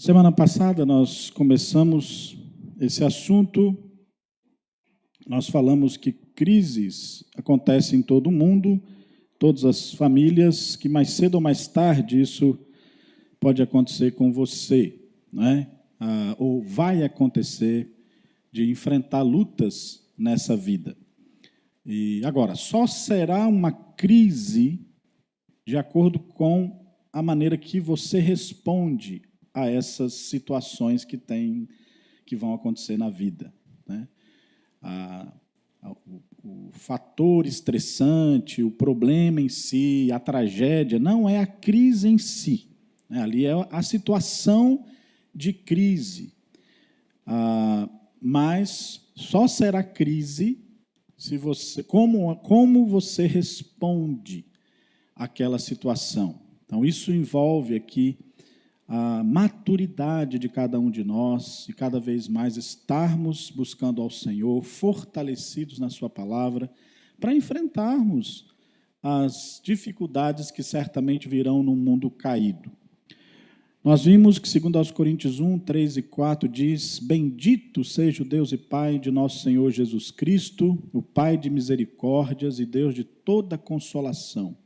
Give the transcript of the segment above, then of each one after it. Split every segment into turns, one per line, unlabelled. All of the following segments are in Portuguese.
Semana passada nós começamos esse assunto, nós falamos que crises acontecem em todo o mundo, todas as famílias, que mais cedo ou mais tarde isso pode acontecer com você, né? Ou vai acontecer de enfrentar lutas nessa vida. E agora, só será uma crise de acordo com a maneira que você responde a essas situações que vão acontecer na vida, né? O fator estressante, o problema em si, a tragédia, não é a crise em si, né? Ali é a situação de crise, mas só será crise se você, como você responde àquela situação. Então, isso envolve aqui a maturidade de cada um de nós e cada vez mais estarmos buscando ao Senhor, fortalecidos na sua palavra, para enfrentarmos as dificuldades que certamente virão num mundo caído. Nós vimos que, segundo aos Coríntios 1, 3 e 4, diz: Bendito seja o Deus e Pai de nosso Senhor Jesus Cristo, o Pai de misericórdias e Deus de toda consolação.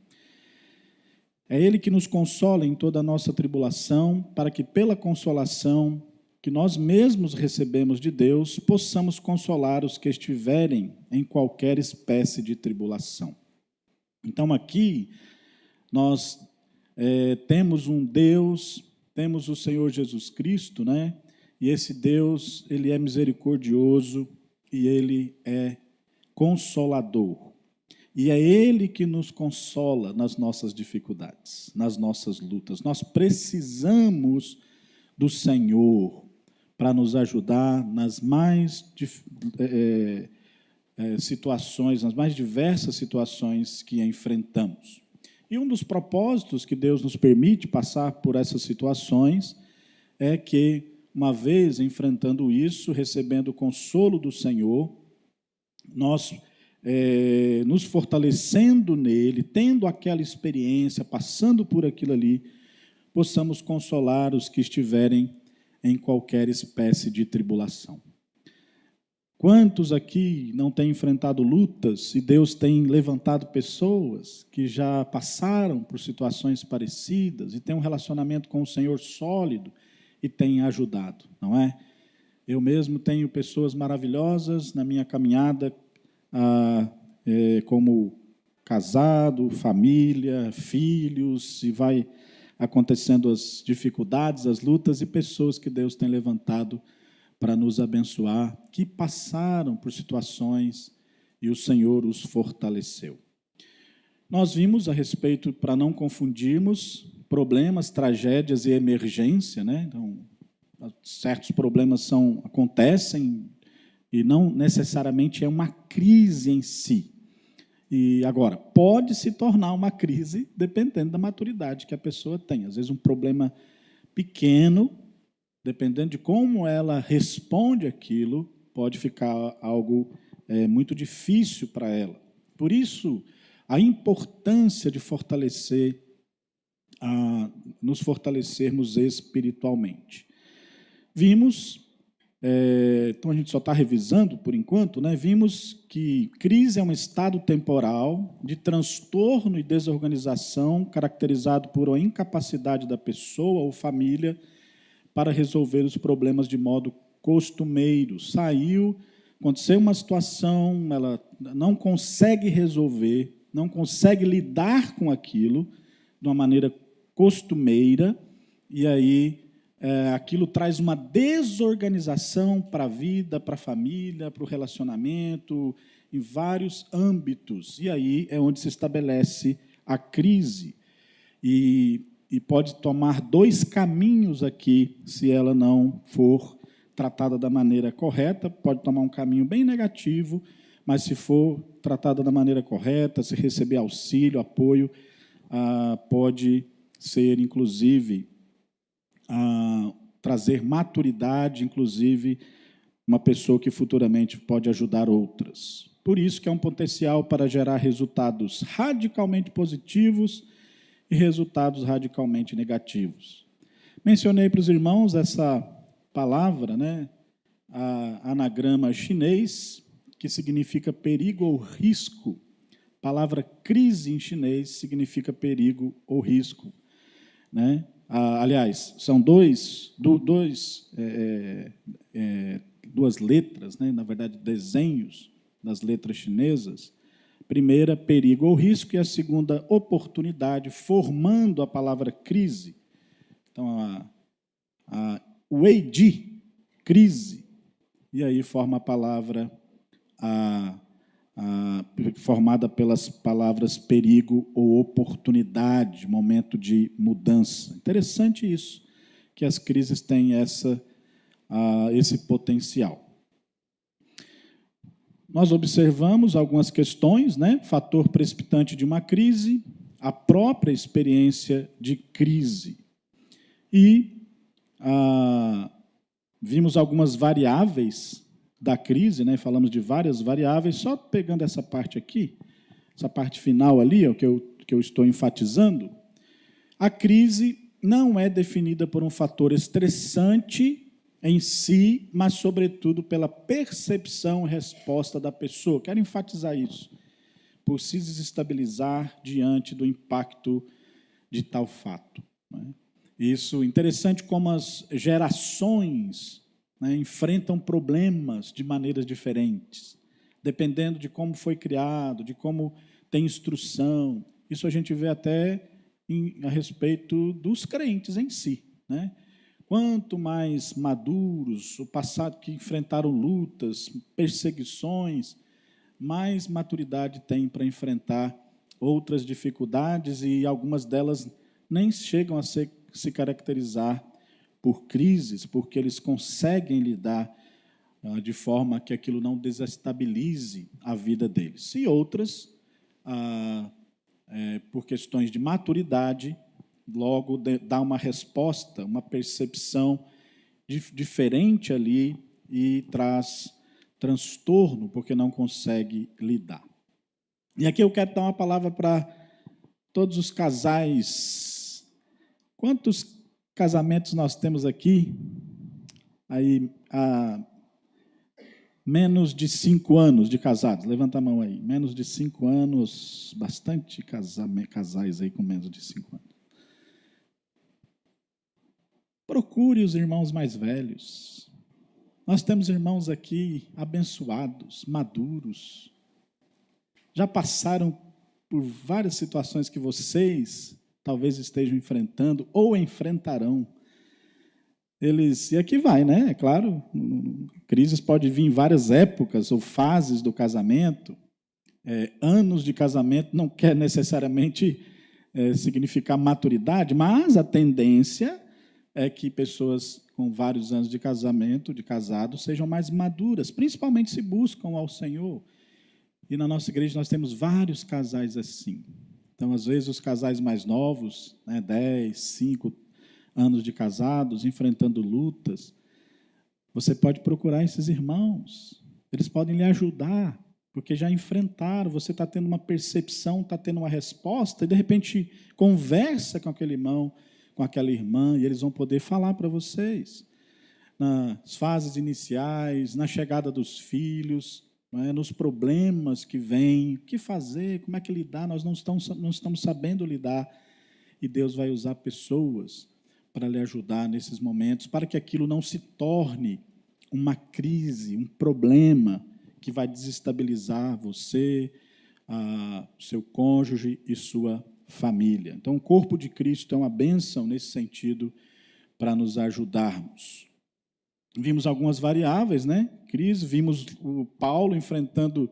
É Ele que nos consola em toda a nossa tribulação, para que pela consolação que nós mesmos recebemos de Deus, possamos consolar os que estiverem em qualquer espécie de tribulação. Então aqui nós temos um Deus, temos o Senhor Jesus Cristo, né? E esse Deus, Ele é misericordioso e Ele é consolador. E é Ele que nos consola nas nossas dificuldades, nas nossas lutas. Nós precisamos do Senhor para nos ajudar nas mais situações, nas mais diversas situações que enfrentamos. E um dos propósitos que Deus nos permite passar por essas situações é que, uma vez enfrentando isso, recebendo o consolo do Senhor, nós nos fortalecendo nele, tendo aquela experiência, passando por aquilo ali, possamos consolar os que estiverem em qualquer espécie de tribulação. Quantos aqui não têm enfrentado lutas e Deus tem levantado pessoas que já passaram por situações parecidas e têm um relacionamento com o Senhor sólido e têm ajudado, não é? Eu mesmo tenho pessoas maravilhosas na minha caminhada como casado, família, filhos, e vai acontecendo as dificuldades, as lutas, e pessoas que Deus tem levantado para nos abençoar, que passaram por situações e o Senhor os fortaleceu. Nós vimos a respeito, para não confundirmos, problemas, tragédias e emergência, né? Então, certos problemas acontecem e não necessariamente é uma crise em si. E agora, pode se tornar uma crise dependendo da maturidade que a pessoa tem. Às vezes um problema pequeno, dependendo de como ela responde aquilo, pode ficar algo muito difícil para ela. Por isso, a importância de nos fortalecermos espiritualmente. Vimos, então a gente só está revisando por enquanto, né? Vimos que crise é um estado temporal de transtorno e desorganização caracterizado por uma incapacidade da pessoa ou família para resolver os problemas de modo costumeiro. Aconteceu uma situação, ela não consegue resolver, não consegue lidar com aquilo de uma maneira costumeira, e aí aquilo traz uma desorganização para a vida, para a família, para o relacionamento, em vários âmbitos. E aí é onde se estabelece a crise. E pode tomar dois caminhos aqui, se ela não for tratada da maneira correta. Pode tomar um caminho bem negativo, mas se for tratada da maneira correta, se receber auxílio, apoio, pode ser, inclusive, trazer maturidade, inclusive, uma pessoa que futuramente pode ajudar outras. Por isso que é um potencial para gerar resultados radicalmente positivos e resultados radicalmente negativos. Mencionei para os irmãos essa palavra, né? Anagrama chinês, que significa perigo ou risco. A palavra crise em chinês significa perigo ou risco, né? Aliás, são duas letras, né? Na verdade, desenhos das letras chinesas. A primeira, perigo ou risco, e a segunda, oportunidade, formando a palavra crise. Então, o Weiji, crise, e aí forma a palavra, formada pelas palavras perigo ou oportunidade, momento de mudança. Interessante isso, que as crises têm esse potencial. Nós observamos algumas questões, né? Fator precipitante de uma crise, a própria experiência de crise. E vimos algumas variáveis da crise, né? Falamos de várias variáveis, só pegando essa parte aqui, essa parte final ali, ó, que eu estou enfatizando, a crise não é definida por um fator estressante em si, mas, sobretudo, pela percepção e resposta da pessoa. Quero enfatizar isso, por se desestabilizar diante do impacto de tal fato, né? Isso, interessante como as gerações, né, enfrentam problemas de maneiras diferentes, dependendo de como foi criado, de como tem instrução. Isso a gente vê até a respeito dos crentes em si, né? Quanto mais maduros, o passado que enfrentaram lutas, perseguições, mais maturidade tem para enfrentar outras dificuldades, e algumas delas nem chegam a se caracterizar por crises, porque eles conseguem lidar de forma que aquilo não desestabilize a vida deles. E outras, por questões de maturidade, logo dá uma resposta, uma percepção diferente ali e traz transtorno, porque não consegue lidar. E aqui eu quero dar uma palavra para todos os casais. Quantos casamentos nós temos aqui? Aí, há menos de 5 anos de casados. Levanta a mão aí. Menos de 5 anos, bastante casais aí com menos de 5 anos. Procure os irmãos mais velhos. Nós temos irmãos aqui abençoados, maduros. Já passaram por várias situações que vocês talvez estejam enfrentando ou enfrentarão. E aqui vai, né? É claro, crises podem vir em várias épocas ou fases do casamento. Anos de casamento não quer necessariamente significar maturidade, mas a tendência é que pessoas com vários anos de casamento, de casado, sejam mais maduras, principalmente se buscam ao Senhor. E na nossa igreja nós temos vários casais assim. Então, às vezes, os casais mais novos, né, 10, 5 anos de casados, enfrentando lutas, você pode procurar esses irmãos. Eles podem lhe ajudar, porque já enfrentaram, você está tendo uma percepção, está tendo uma resposta, e de repente conversa com aquele irmão, com aquela irmã, e eles vão poder falar para vocês. Nas fases iniciais, na chegada dos filhos, nos problemas que vêm, o que fazer, como é que lidar, nós não estamos sabendo lidar, e Deus vai usar pessoas para lhe ajudar nesses momentos, para que aquilo não se torne uma crise, um problema que vai desestabilizar você, seu cônjuge e sua família. Então, o corpo de Cristo é uma bênção nesse sentido para nos ajudarmos. Vimos algumas variáveis, né? Crise, vimos o Paulo enfrentando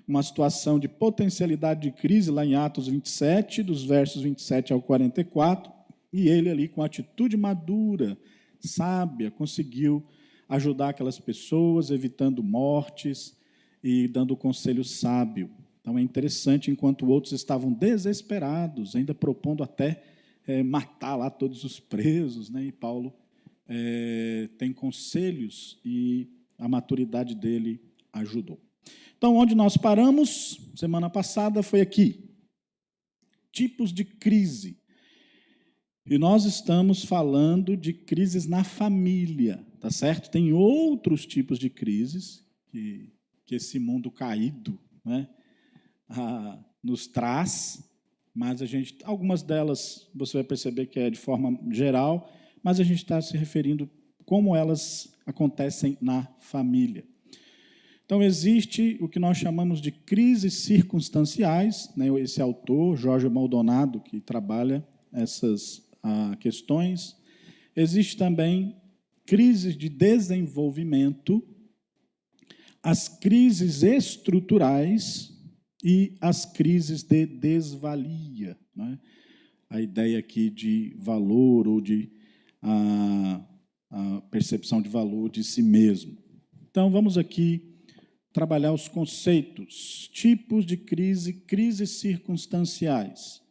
uma situação de potencialidade de crise lá em Atos 27, dos versos 27 ao 44, e ele ali com atitude madura, sábia, conseguiu ajudar aquelas pessoas, evitando mortes e dando conselho sábio. Então é interessante, enquanto outros estavam desesperados, ainda propondo até matar lá todos os presos, né? E Paulo tem conselhos e a maturidade dele ajudou. Então, onde nós paramos semana passada foi aqui. Tipos de crise. E nós estamos falando de crises na família, tá certo? Tem outros tipos de crises que esse mundo caído, né, nos traz, mas algumas delas você vai perceber que é de forma geral, mas a gente está se referindo como elas acontecem na família. Então, existe o que nós chamamos de crises circunstanciais, né? Esse autor, Jorge Maldonado, que trabalha essas questões. Existe também crises de desenvolvimento, as crises estruturais e as crises de desvalia, né? A ideia aqui de valor ou de a percepção de valor de si mesmo. Então, vamos aqui trabalhar os conceitos, tipos de crise, crises circunstanciais.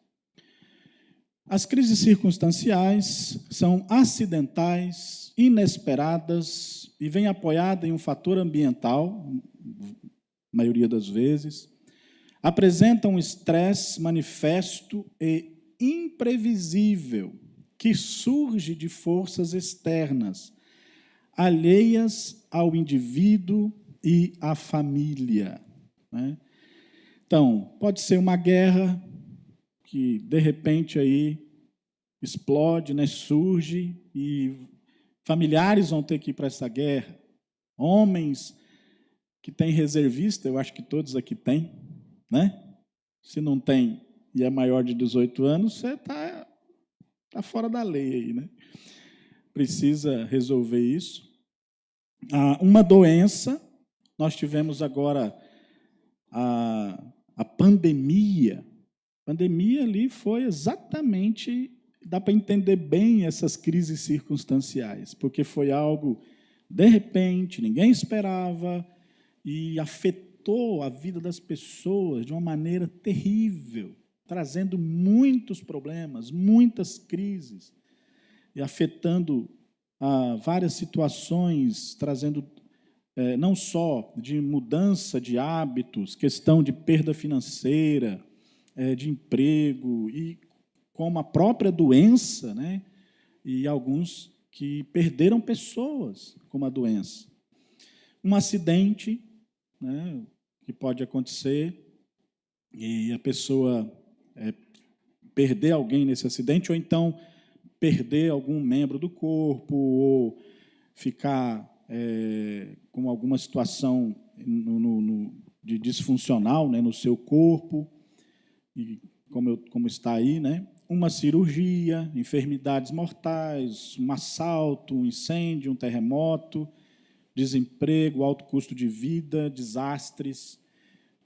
As crises circunstanciais são acidentais, inesperadas e vêm apoiadas em um fator ambiental, a maioria das vezes, apresentam um estresse manifesto e imprevisível que surge de forças externas, alheias ao indivíduo e à família, né? Então, pode ser uma guerra que, de repente, aí explode, né, surge, e familiares vão ter que ir para essa guerra. Homens que têm reservista, eu acho que todos aqui têm, né? Se não tem e é maior de 18 anos, você está fora da lei aí, né? Precisa resolver isso. Uma doença, nós tivemos agora a pandemia. A pandemia ali foi exatamente, dá para entender bem essas crises circunstanciais, porque foi algo, de repente, ninguém esperava e afetou a vida das pessoas de uma maneira terrível, trazendo muitos problemas, muitas crises, e afetando várias situações, trazendo não só de mudança de hábitos, questão de perda financeira, de emprego, e como a própria doença, né? E alguns que perderam pessoas com a doença. Um acidente, né, que pode acontecer, e a pessoa perder alguém nesse acidente, ou então perder algum membro do corpo, ou ficar com alguma situação de disfuncional, né, no seu corpo, e como está aí, né? Uma cirurgia, enfermidades mortais, um assalto, um incêndio, um terremoto, desemprego, alto custo de vida, desastres.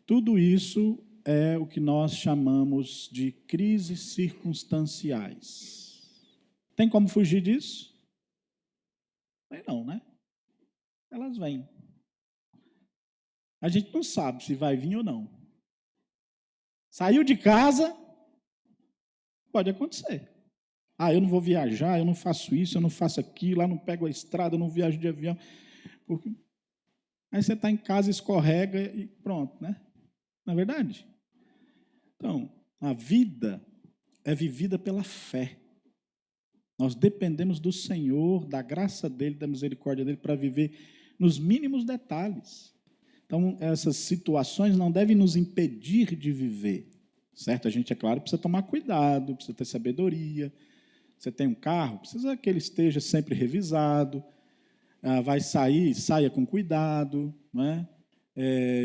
Tudo isso é o que nós chamamos de crises circunstanciais. Tem como fugir disso? Não, né? Elas vêm. A gente não sabe se vai vir ou não. Saiu de casa, pode acontecer. Eu não vou viajar, eu não faço isso, eu não faço aquilo, eu não pego a estrada, eu não viajo de avião. Porque... Aí você está em casa, escorrega e pronto, né? Não é verdade? Então, a vida é vivida pela fé. Nós dependemos do Senhor, da graça dEle, da misericórdia dEle, para viver nos mínimos detalhes. Então, essas situações não devem nos impedir de viver, certo? A gente, é claro, precisa tomar cuidado, precisa ter sabedoria. Você tem um carro, precisa que ele esteja sempre revisado. Vai sair, saia com cuidado, né?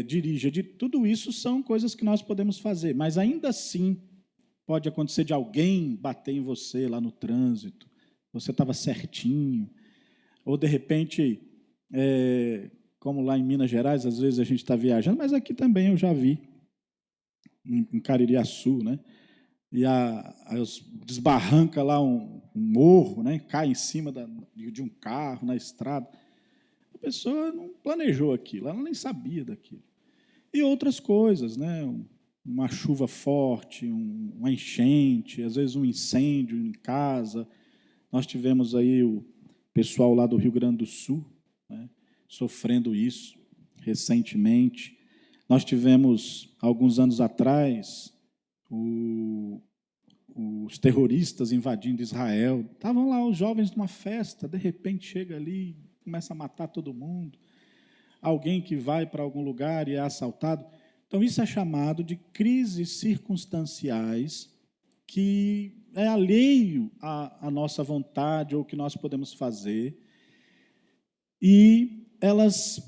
Dirija. Tudo isso são coisas que nós podemos fazer, mas ainda assim pode acontecer de alguém bater em você lá no trânsito, você estava certinho, ou de repente, como lá em Minas Gerais, às vezes a gente está viajando, mas aqui também eu já vi, em Caririaçu, né? E desbarranca lá um morro, né? Cai em cima de um carro na estrada. A pessoa não planejou aquilo, ela nem sabia daquilo. E outras coisas, né? Uma chuva forte, uma enchente, às vezes um incêndio em casa. Nós tivemos aí o pessoal lá do Rio Grande do Sul, né, sofrendo isso recentemente. Nós tivemos, alguns anos atrás, os terroristas invadindo Israel. Estavam lá os jovens numa festa, de repente chega ali, começa a matar todo mundo. Alguém que vai para algum lugar e é assaltado. Então, isso é chamado de crises circunstanciais, que é alheio à nossa vontade ou o que nós podemos fazer, e elas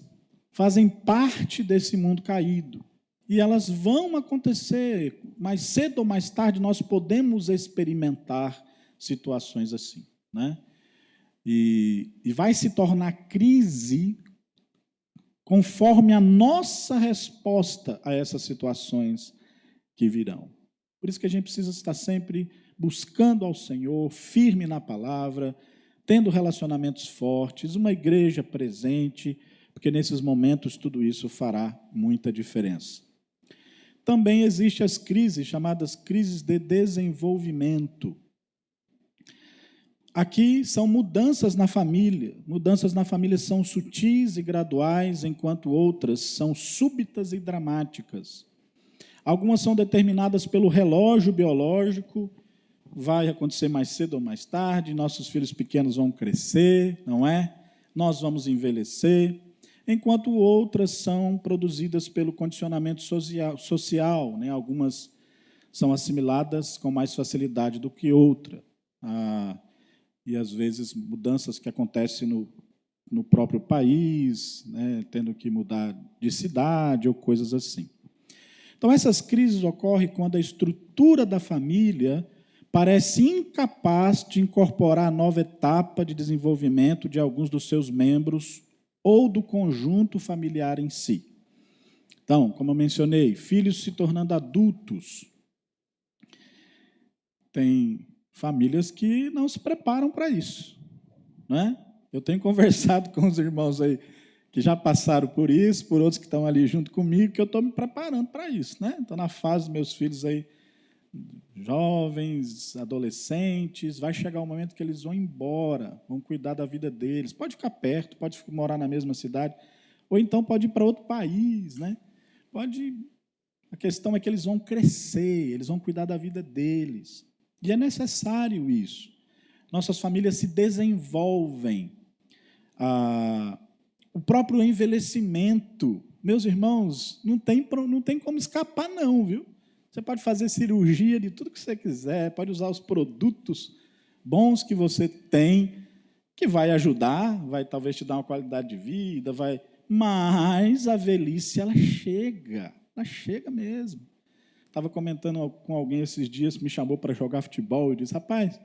fazem parte desse mundo caído. E elas vão acontecer, mais cedo ou mais tarde nós podemos experimentar situações assim, né? E vai se tornar crise conforme a nossa resposta a essas situações que virão. Por isso que a gente precisa estar sempre buscando ao Senhor, firme na palavra, tendo relacionamentos fortes, uma igreja presente, porque nesses momentos tudo isso fará muita diferença. Também existem as crises, chamadas crises de desenvolvimento. Aqui são mudanças na família. Mudanças na família são sutis e graduais, enquanto outras são súbitas e dramáticas. Algumas são determinadas pelo relógio biológico, vai acontecer mais cedo ou mais tarde, nossos filhos pequenos vão crescer, não é? Nós vamos envelhecer, enquanto outras são produzidas pelo condicionamento social, né? Algumas são assimiladas com mais facilidade do que outras. E, às vezes, mudanças que acontecem no próprio país, né? Tendo que mudar de cidade ou coisas assim. Então, essas crises ocorrem quando a estrutura da família parece incapaz de incorporar a nova etapa de desenvolvimento de alguns dos seus membros ou do conjunto familiar em si. Então, como eu mencionei, filhos se tornando adultos. Tem famílias que não se preparam para isso, né? Eu tenho conversado com os irmãos aí que já passaram por isso, por outros que estão ali junto comigo, que eu estou me preparando para isso, né? Estou na fase dos meus filhos aí, jovens, adolescentes, vai chegar o momento que eles vão embora, vão cuidar da vida deles. Pode ficar perto, pode morar na mesma cidade, ou então pode ir para outro país, né? A questão é que eles vão crescer, eles vão cuidar da vida deles. E é necessário isso. Nossas famílias se desenvolvem. O próprio envelhecimento, meus irmãos, não tem como escapar não, viu? Você pode fazer cirurgia de tudo que você quiser, pode usar os produtos bons que você tem, que vai ajudar, vai talvez te dar uma qualidade de vida, mas a velhice, ela chega mesmo. Estava comentando com alguém esses dias, me chamou para jogar futebol, e disse, rapaz,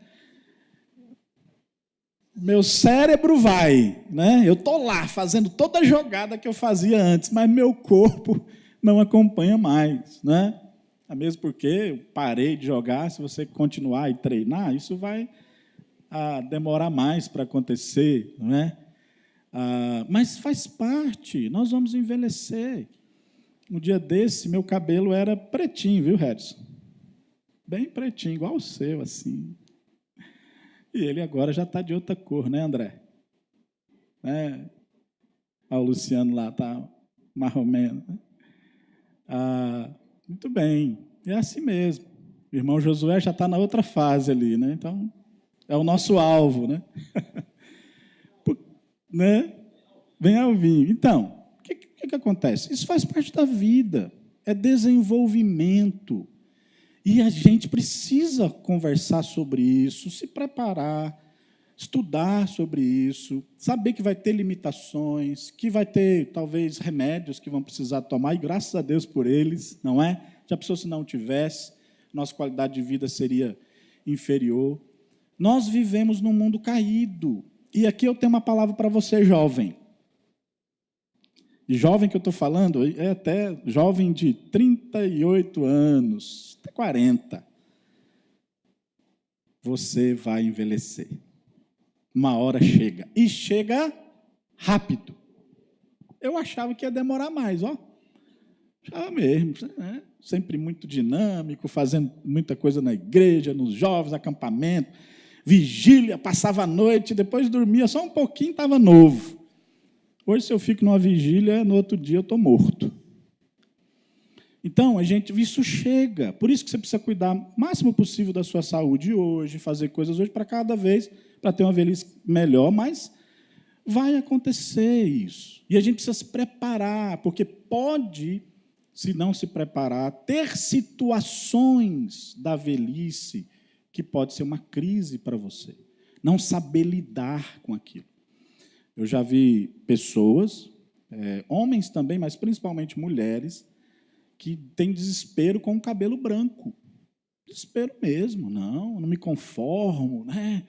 meu cérebro vai, né? Eu estou lá fazendo toda a jogada que eu fazia antes, mas meu corpo não acompanha mais, né? Mesmo porque eu parei de jogar, se você continuar e treinar, isso vai demorar mais para acontecer, não é? Mas faz parte, nós vamos envelhecer. Um dia desse, meu cabelo era pretinho, viu, Harrison? Bem pretinho, igual o seu, assim. E ele agora já está de outra cor, né, André? O Luciano lá está marromeno. Muito bem, é assim mesmo. O irmão Josué já está na outra fase ali, né? Então, é o nosso alvo, né? Né? Vem ao vinho. Então, o que acontece? Isso faz parte da vida, é desenvolvimento. E a gente precisa conversar sobre isso, se preparar, estudar sobre isso, saber que vai ter limitações, que vai ter, talvez, remédios que vão precisar tomar, e graças a Deus por eles, não é? Já pensou se não tivesse, nossa qualidade de vida seria inferior. Nós vivemos num mundo caído. E aqui eu tenho uma palavra para você, jovem. E jovem que eu estou falando é até jovem de 38 anos, até 40. Você vai envelhecer. Uma hora chega. E chega rápido. Eu achava que ia demorar mais, ó. Achava mesmo, né? Sempre muito dinâmico, fazendo muita coisa na igreja, nos jovens, acampamento, vigília, passava a noite, depois dormia só um pouquinho, estava novo. Hoje, se eu fico numa vigília, no outro dia eu estou morto. Então, isso chega. Por isso que você precisa cuidar o máximo possível da sua saúde hoje, fazer coisas hoje para cada vez, para ter uma velhice melhor, mas vai acontecer isso. E a gente precisa se preparar, porque pode, se não se preparar, ter situações da velhice que pode ser uma crise para você. Não saber lidar com aquilo. Eu já vi pessoas, homens também, mas principalmente mulheres, que têm desespero com o cabelo branco. Desespero mesmo, não me conformo, né?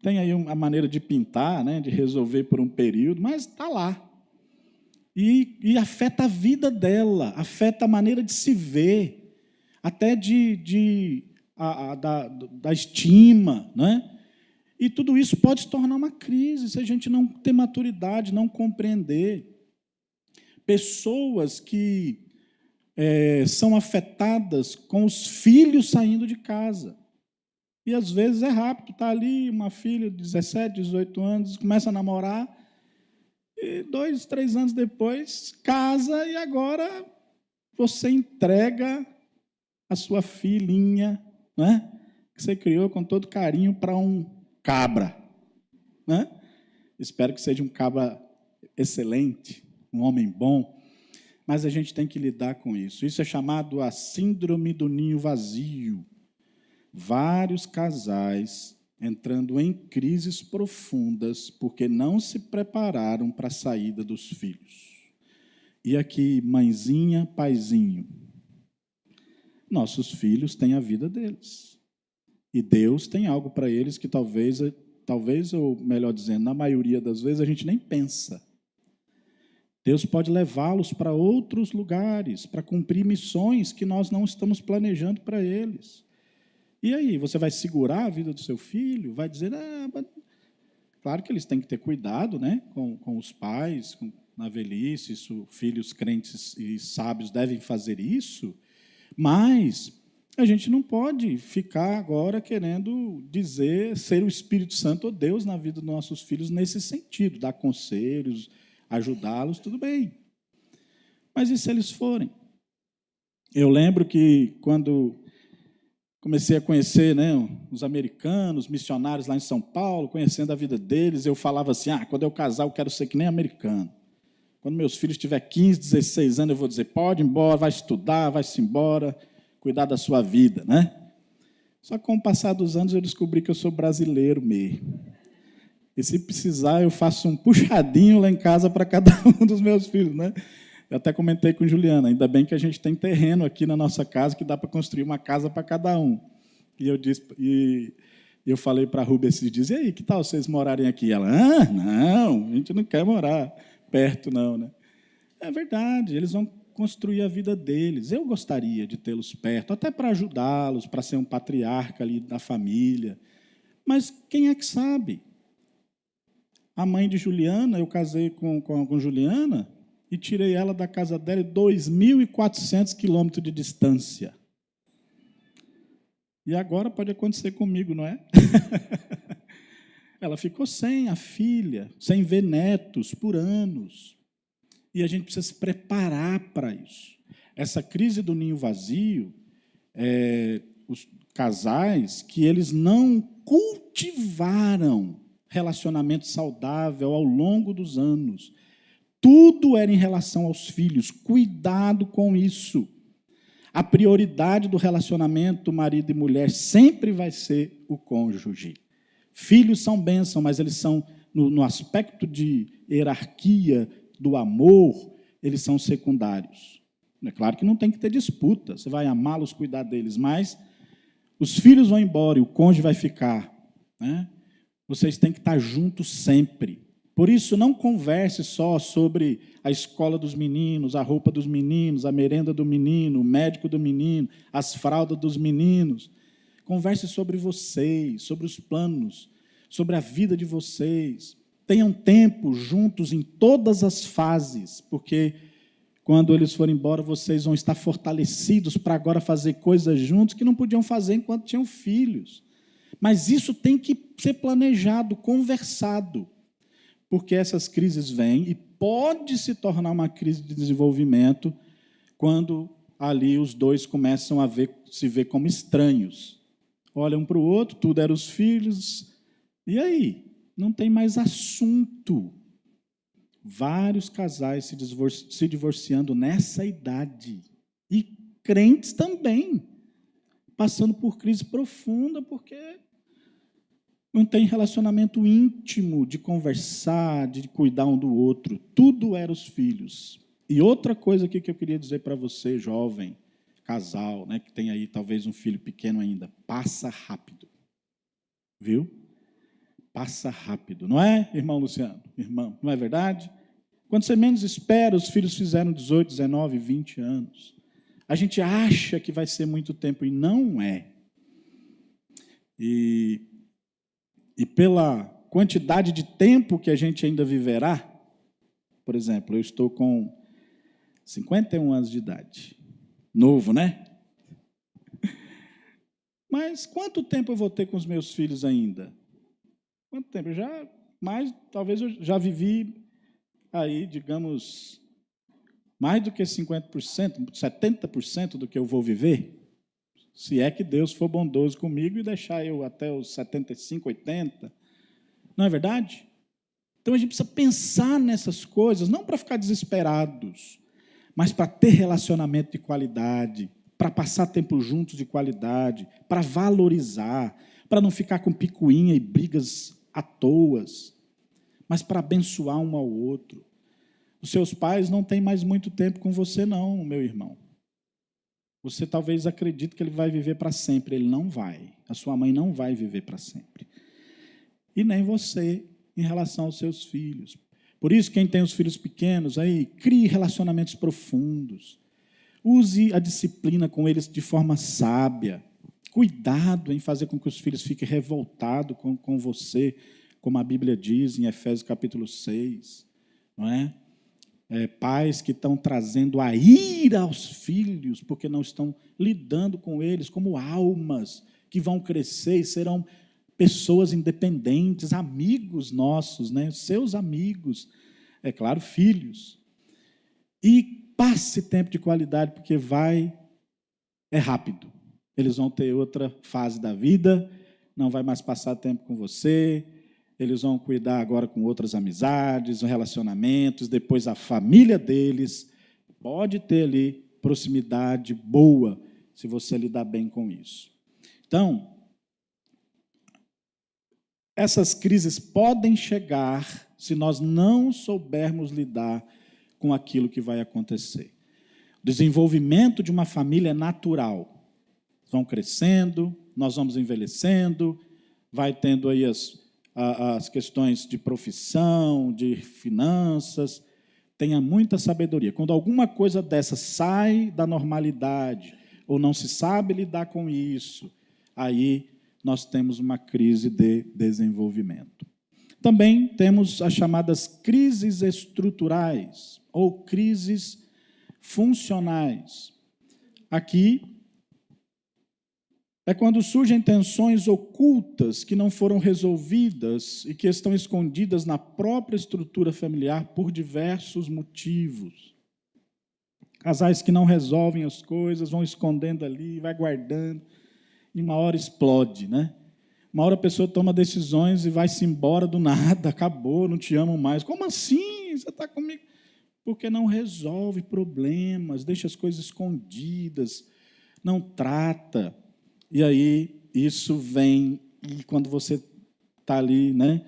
Tem aí a maneira de pintar, né, de resolver por um período, mas está lá. E afeta a vida dela, afeta a maneira de se ver, até da estima, né? E tudo isso pode se tornar uma crise se a gente não ter maturidade, não compreender. Pessoas que são afetadas com os filhos saindo de casa. E, às vezes, é rápido. Está ali uma filha de 17, 18 anos, começa a namorar, e 2, 3 anos depois, casa, e agora você entrega a sua filhinha, né, que você criou com todo carinho, para um cabra. Né? Espero que seja um cabra excelente, um homem bom, mas a gente tem que lidar com isso. Isso é chamado a síndrome do ninho vazio. Vários casais entrando em crises profundas porque não se prepararam para a saída dos filhos. E aqui, mãezinha, paizinho, nossos filhos têm a vida deles. E Deus tem algo para eles que talvez, ou melhor dizendo, na maioria das vezes, a gente nem pensa. Deus pode levá-los para outros lugares, para cumprir missões que nós não estamos planejando para eles. E aí, você vai segurar a vida do seu filho? Vai dizer, claro que eles têm que ter cuidado, né, com os pais, na velhice, filhos crentes e sábios devem fazer isso, mas a gente não pode ficar agora querendo ser o Espírito Santo ou Deus na vida dos nossos filhos nesse sentido, dar conselhos, ajudá-los, tudo bem. Mas e se eles forem? Eu lembro que quando comecei a conhecer, né, os americanos, missionários lá em São Paulo, conhecendo a vida deles, eu falava assim, quando eu casar eu quero ser que nem americano. Quando meus filhos tiverem 15, 16 anos, eu vou dizer, pode ir embora, vai estudar, vai-se embora, cuidar da sua vida, né? Só que com o passar dos anos eu descobri que eu sou brasileiro mesmo. E se precisar, eu faço um puxadinho lá em casa para cada um dos meus filhos, né? Eu até comentei com Juliana, ainda bem que a gente tem terreno aqui na nossa casa que dá para construir uma casa para cada um. E eu falei para a Rubia esses dias, e aí, que tal vocês morarem aqui? Ela, não, a gente não quer morar perto, não, né? É verdade, eles vão construir a vida deles. Eu gostaria de tê-los perto, até para ajudá-los, para ser um patriarca ali da família. Mas quem é que sabe? A mãe de Juliana, eu casei com Juliana e tirei ela da casa dela 2.400 quilômetros de distância. E agora pode acontecer comigo, não é? Ela ficou sem a filha, sem ver netos por anos. E a gente precisa se preparar para isso. Essa crise do ninho vazio, os casais que eles não cultivaram relacionamento saudável ao longo dos anos. Tudo era em relação aos filhos. Cuidado com isso. A prioridade do relacionamento marido e mulher sempre vai ser o cônjuge. Filhos são bênção, mas eles são, no aspecto de hierarquia do amor, eles são secundários. É claro que não tem que ter disputa. Você vai amá-los, cuidar deles, mas os filhos vão embora e o cônjuge vai ficar, né? Vocês têm que estar juntos sempre. Por isso, não converse só sobre a escola dos meninos, a roupa dos meninos, a merenda do menino, o médico do menino, as fraldas dos meninos. Converse sobre vocês, sobre os planos, sobre a vida de vocês. Tenham tempo juntos em todas as fases, porque quando eles forem embora, vocês vão estar fortalecidos para agora fazer coisas juntos que não podiam fazer enquanto tinham filhos. Mas isso tem que ser planejado, conversado, porque essas crises vêm e pode se tornar uma crise de desenvolvimento quando ali os dois começam a se ver como estranhos. Olham para o outro, tudo eram os filhos, e aí? Não tem mais assunto. Vários casais se divorciando nessa idade. E crentes também, passando por crise profunda, porque não tem relacionamento íntimo de conversar, de cuidar um do outro. Tudo era os filhos. E outra coisa aqui que eu queria dizer para você, jovem, casal, né, que tem aí talvez um filho pequeno ainda, passa rápido. Viu? Passa rápido. Não é, irmão Luciano? Irmão, não é verdade? Quando você menos espera, os filhos fizeram 18, 19, 20 anos. A gente acha que vai ser muito tempo e não é. E pela quantidade de tempo que a gente ainda viverá, por exemplo, eu estou com 51 anos de idade. Novo, né? Mas quanto tempo eu vou ter com os meus filhos ainda? Quanto tempo? Talvez eu já vivi aí, digamos, mais do que 50%, 70% do que eu vou viver, se é que Deus for bondoso comigo e deixar eu até os 75, 80. Não é verdade? Então a gente precisa pensar nessas coisas, não para ficar desesperados, mas para ter relacionamento de qualidade, para passar tempo juntos de qualidade, para valorizar, para não ficar com picuinha e brigas à toa, mas para abençoar um ao outro. Os seus pais não têm mais muito tempo com você, não, meu irmão. Você talvez acredite que ele vai viver para sempre. Ele não vai. A sua mãe não vai viver para sempre. E nem você em relação aos seus filhos. Por isso, quem tem os filhos pequenos, aí, crie relacionamentos profundos. Use a disciplina com eles de forma sábia. Cuidado em fazer com que os filhos fiquem revoltados com você, como a Bíblia diz em Efésios capítulo 6. Não é? Pais que estão trazendo a ira aos filhos, porque não estão lidando com eles como almas que vão crescer e serão pessoas independentes, amigos nossos, né? Seus amigos, é claro, filhos. E passe tempo de qualidade, porque é rápido. Eles vão ter outra fase da vida, não vai mais passar tempo com você, eles vão cuidar agora com outras amizades, relacionamentos, depois a família deles. Pode ter ali proximidade boa, se você lidar bem com isso. Então, essas crises podem chegar se nós não soubermos lidar com aquilo que vai acontecer. O desenvolvimento de uma família é natural. Vão crescendo, nós vamos envelhecendo, vai tendo aí as questões de profissão, de finanças. Tenha muita sabedoria. Quando alguma coisa dessa sai da normalidade, ou não se sabe lidar com isso, aí nós temos uma crise de desenvolvimento. Também temos as chamadas crises estruturais, ou crises funcionais. Aqui é quando surgem tensões ocultas que não foram resolvidas e que estão escondidas na própria estrutura familiar por diversos motivos. Casais que não resolvem as coisas, vão escondendo ali, vai guardando, e uma hora explode, né? Uma hora a pessoa toma decisões e vai-se embora do nada, acabou, não te amo mais. Como assim? Você está comigo? Porque não resolve problemas, deixa as coisas escondidas, não trata. E aí, isso vem, e quando você está ali, né,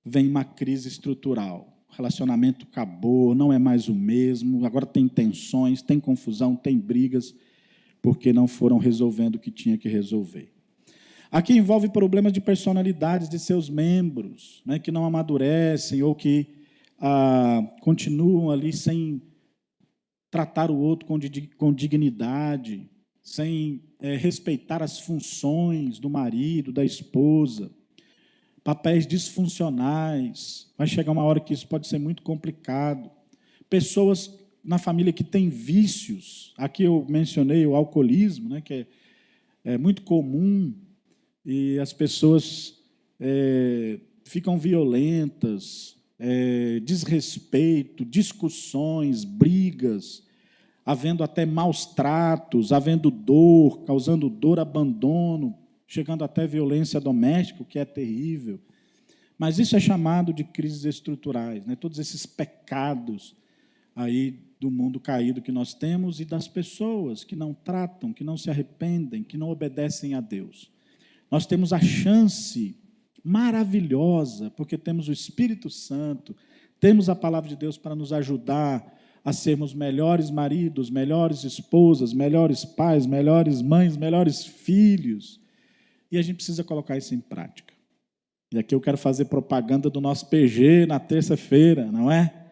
vem uma crise estrutural. O relacionamento acabou, não é mais o mesmo, agora tem tensões, tem confusão, tem brigas, porque não foram resolvendo o que tinha que resolver. Aqui envolve problemas de personalidades de seus membros, né, que não amadurecem ou que continuam ali sem tratar o outro com dignidade, sem respeitar as funções do marido, da esposa, papéis disfuncionais. Vai chegar uma hora que isso pode ser muito complicado. Pessoas na família que têm vícios, aqui eu mencionei o alcoolismo, né, que é muito comum, e as pessoas ficam violentas, desrespeito, discussões, brigas. havendo até maus tratos, havendo dor, causando dor, abandono, chegando até violência doméstica, o que é terrível. Mas isso é chamado de crises estruturais, né? Todos esses pecados aí do mundo caído que nós temos e das pessoas que não tratam, que não se arrependem, que não obedecem a Deus. Nós temos a chance maravilhosa, porque temos o Espírito Santo, temos a palavra de Deus para nos ajudar a sermos melhores maridos, melhores esposas, melhores pais, melhores mães, melhores filhos. E a gente precisa colocar isso em prática. E aqui eu quero fazer propaganda do nosso PG na terça-feira, não é?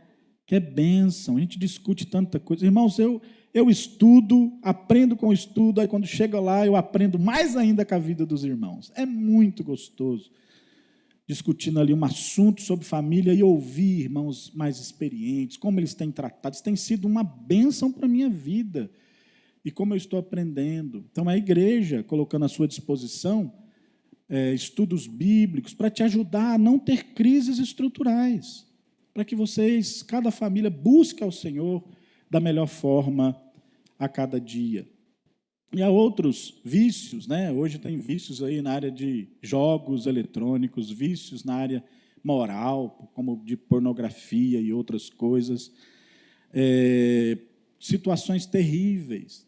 Que é bênção, a gente discute tanta coisa. Irmãos, eu estudo, aprendo com o estudo, aí quando chega lá eu aprendo mais ainda com a vida dos irmãos. É muito gostoso, discutindo ali um assunto sobre família e ouvir irmãos mais experientes, como eles têm tratado. Isso tem sido uma bênção para a minha vida e como eu estou aprendendo. Então, a igreja colocando à sua disposição estudos bíblicos para te ajudar a não ter crises estruturais, para que vocês, cada família, busque ao Senhor da melhor forma a cada dia. E há outros vícios, né? Hoje tem vícios aí na área de jogos eletrônicos, vícios na área moral, como de pornografia e outras coisas, situações terríveis,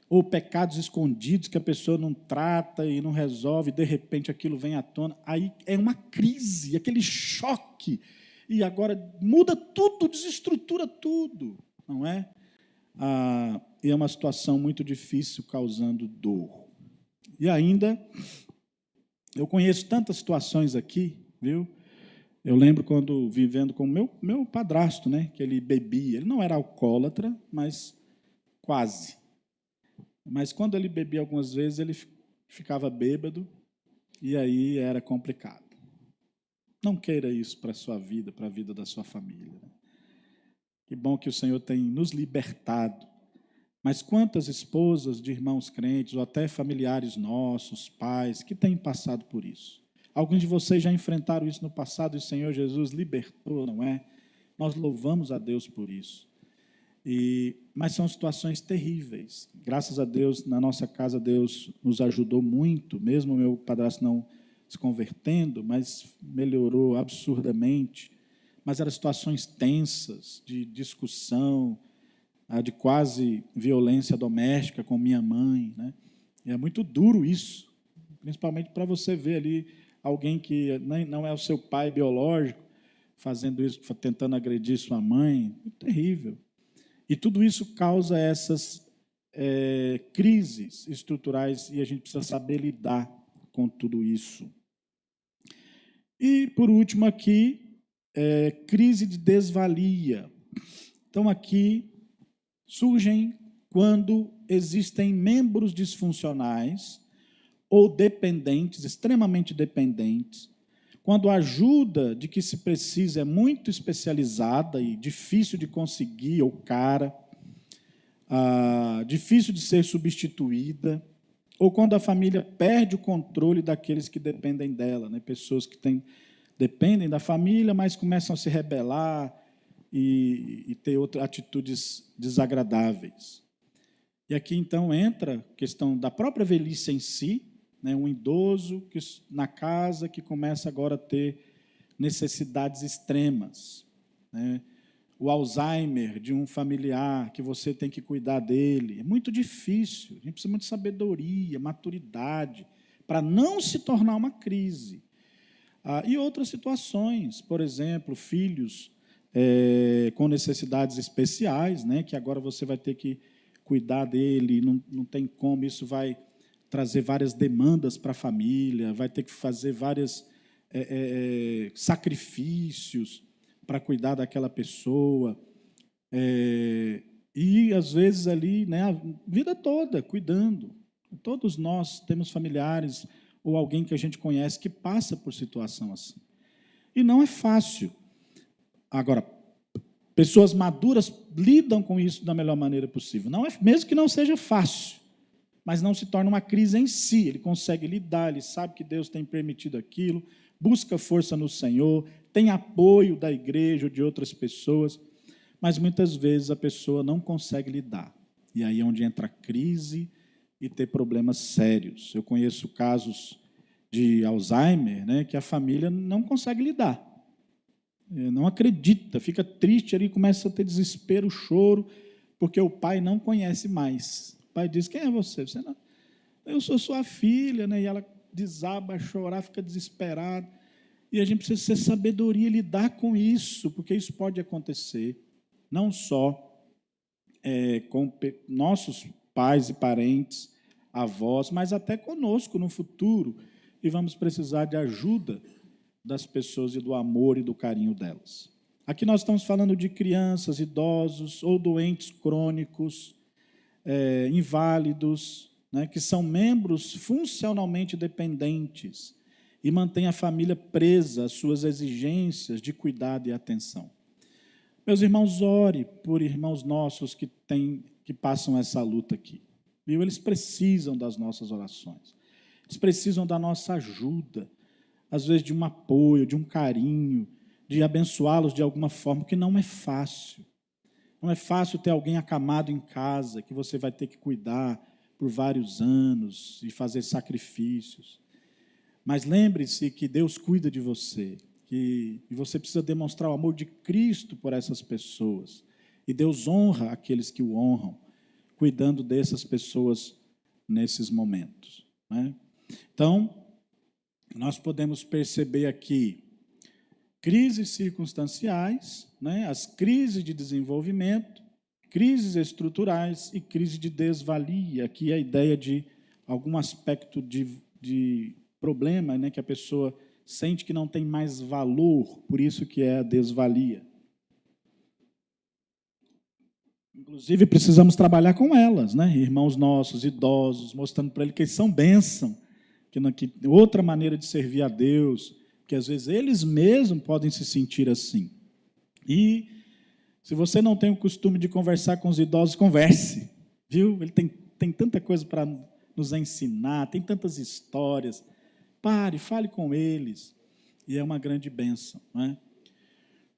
ou pecados escondidos que a pessoa não trata e não resolve, de repente aquilo vem à tona, aí é uma crise, aquele choque, e agora muda tudo, desestrutura tudo, não é? E é uma situação muito difícil, causando dor. E ainda, eu conheço tantas situações aqui, viu? Eu lembro quando vivendo com meu padrasto, né, que ele bebia, ele não era alcoólatra, mas quase. Mas quando ele bebia algumas vezes, ele ficava bêbado, e aí era complicado. Não queira isso para a sua vida, para a vida da sua família. Que bom que o Senhor tem nos libertado. Mas quantas esposas de irmãos crentes, ou até familiares nossos, pais, que têm passado por isso? Alguns de vocês já enfrentaram isso no passado e o Senhor Jesus libertou, não é? Nós louvamos a Deus por isso. Mas são situações terríveis. Graças a Deus, na nossa casa, Deus nos ajudou muito, mesmo o meu padrasto não se convertendo, mas melhorou absurdamente. Mas eram situações tensas, de discussão, de quase violência doméstica com minha mãe, né? E é muito duro isso, principalmente para você ver ali alguém que não é o seu pai biológico fazendo isso, tentando agredir sua mãe. É terrível. E tudo isso causa essas crises estruturais e a gente precisa saber lidar com tudo isso. E, por último, aqui, crise de desvalia. Então, aqui surgem quando existem membros disfuncionais ou dependentes, extremamente dependentes, quando a ajuda de que se precisa é muito especializada e difícil de conseguir ou cara, difícil de ser substituída, ou quando a família perde o controle daqueles que dependem dela, né? Pessoas que dependem da família, mas começam a se rebelar e ter outras atitudes desagradáveis. E aqui, então, entra a questão da própria velhice em si, né? Um idoso na casa que começa agora a ter necessidades extremas, né? O Alzheimer de um familiar, que você tem que cuidar dele. É muito difícil, a gente precisa muito de sabedoria, maturidade, para não se tornar uma crise. E outras situações, por exemplo, filhos com necessidades especiais, né, que agora você vai ter que cuidar dele, não tem como, isso vai trazer várias demandas para a família, vai ter que fazer vários sacrifícios para cuidar daquela pessoa, e às vezes ali, né, a vida toda cuidando. Todos nós temos familiares ou alguém que a gente conhece que passa por situação assim. E não é fácil. Agora, pessoas maduras lidam com isso da melhor maneira possível. Não é, mesmo que não seja fácil, mas não se torna uma crise em si. Ele consegue lidar, ele sabe que Deus tem permitido aquilo, busca força no Senhor, tem apoio da igreja ou de outras pessoas, mas muitas vezes a pessoa não consegue lidar. E aí é onde entra a crise e ter problemas sérios. Eu conheço casos de Alzheimer, né, que a família não consegue lidar, não acredita, fica triste ali, começa a ter desespero, choro, porque o pai não conhece mais. O pai diz: quem é você? Você não. Eu sou sua filha, né? E ela desaba a chorar, fica desesperada. E a gente precisa ter sabedoria e lidar com isso, porque isso pode acontecer, não só com nossos pais e parentes, avós, mas até conosco no futuro, e vamos precisar de ajuda das pessoas e do amor e do carinho delas. Aqui nós estamos falando de crianças, idosos ou doentes crônicos, inválidos, né, que são membros funcionalmente dependentes e mantêm a família presa às suas exigências de cuidado e atenção. Meus irmãos, ore por irmãos nossos que passam essa luta aqui. Viu? Eles precisam das nossas orações. Eles precisam da nossa ajuda, às vezes de um apoio, de um carinho, de abençoá-los de alguma forma, que não é fácil. Não é fácil ter alguém acamado em casa, que você vai ter que cuidar por vários anos e fazer sacrifícios. Mas lembre-se que Deus cuida de você, e você precisa demonstrar o amor de Cristo por essas pessoas. E Deus honra aqueles que o honram, cuidando dessas pessoas nesses momentos, né? Então, nós podemos perceber aqui crises circunstanciais, né? As crises de desenvolvimento, crises estruturais e crise de desvalia. Aqui a ideia de algum aspecto de problema, né? Que a pessoa sente que não tem mais valor, por isso que é a desvalia. Inclusive, precisamos trabalhar com elas, né? Irmãos nossos, idosos, mostrando para eles que eles são bênção, que outra maneira de servir a Deus, que às vezes eles mesmos podem se sentir assim. E se você não tem o costume de conversar com os idosos, converse, viu? Ele tem tanta coisa para nos ensinar, tem tantas histórias. Pare, fale com eles, e é uma grande bênção, não é?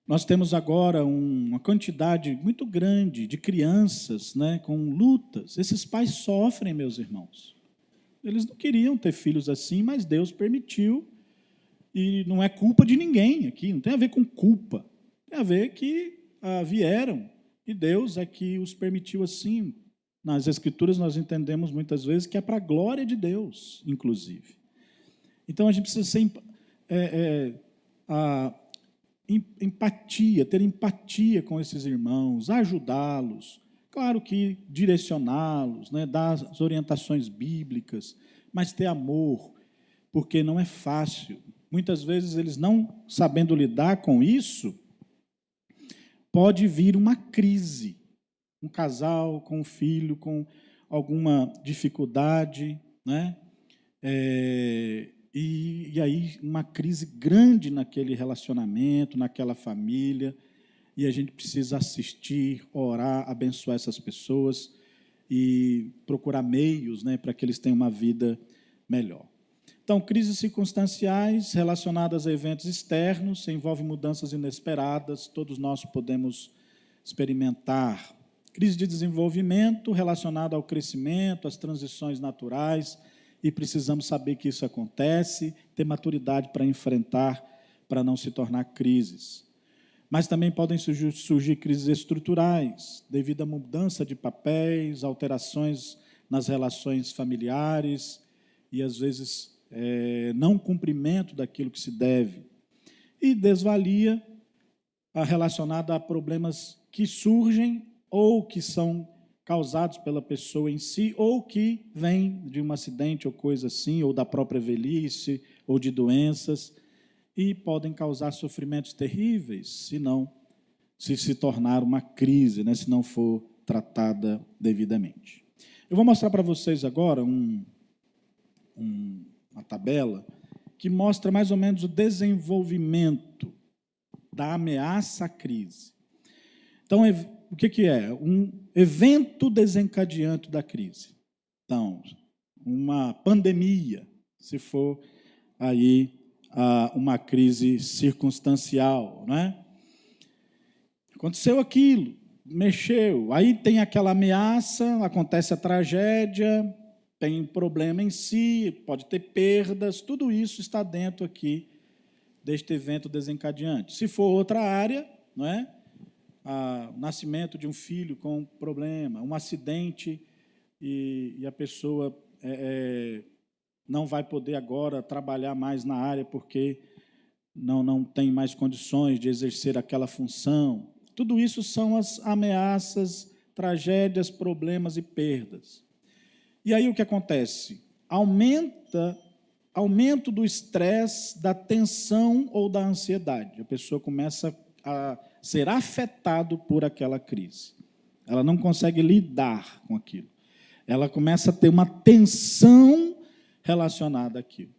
Nós temos agora uma quantidade muito grande de crianças, né, com lutas. Esses pais sofrem, meus irmãos. Eles não queriam ter filhos assim, mas Deus permitiu, e não é culpa de ninguém aqui, não tem a ver com culpa, tem a ver que vieram, e Deus é que os permitiu assim. Nas Escrituras nós entendemos muitas vezes que é para a glória de Deus, inclusive. Então, a gente precisa ser ter empatia com esses irmãos, ajudá-los, claro que direcioná-los, né, dar as orientações bíblicas, mas ter amor, porque não é fácil. Muitas vezes, eles não sabendo lidar com isso, pode vir uma crise, um casal com um filho, com alguma dificuldade, né? E aí uma crise grande naquele relacionamento, naquela família, e a gente precisa assistir, orar, abençoar essas pessoas e procurar meios, né, para que eles tenham uma vida melhor. Então, crises circunstanciais relacionadas a eventos externos, envolvem mudanças inesperadas, todos nós podemos experimentar. Crise de desenvolvimento relacionada ao crescimento, às transições naturais, e precisamos saber que isso acontece, ter maturidade para enfrentar, para não se tornar crises. Mas também podem surgir crises estruturais, devido à mudança de papéis, alterações nas relações familiares e, às vezes, não cumprimento daquilo que se deve. E desvalia relacionada a problemas que surgem ou que são causados pela pessoa em si, ou que vêm de um acidente ou coisa assim, ou da própria velhice, ou de doenças, e podem causar sofrimentos terríveis, se tornar uma crise, né, se não for tratada devidamente. Eu vou mostrar para vocês agora uma tabela que mostra mais ou menos o desenvolvimento da ameaça à crise. Então, o que é? Um evento desencadeante da crise. Então, uma pandemia, se for aí uma crise circunstancial, né? Aconteceu aquilo, mexeu. Aí tem aquela ameaça, acontece a tragédia, tem problema em si, pode ter perdas, tudo isso está dentro aqui deste evento desencadeante. Se for outra área, não é? O nascimento de um filho com problema, um acidente e a pessoa não vai poder agora trabalhar mais na área porque não tem mais condições de exercer aquela função. Tudo isso são as ameaças, tragédias, problemas e perdas. E aí o que acontece? Aumento do estresse, da tensão ou da ansiedade. A pessoa começa a ser afetado por aquela crise. Ela não consegue lidar com aquilo. Ela começa a ter uma tensão relacionada àquilo.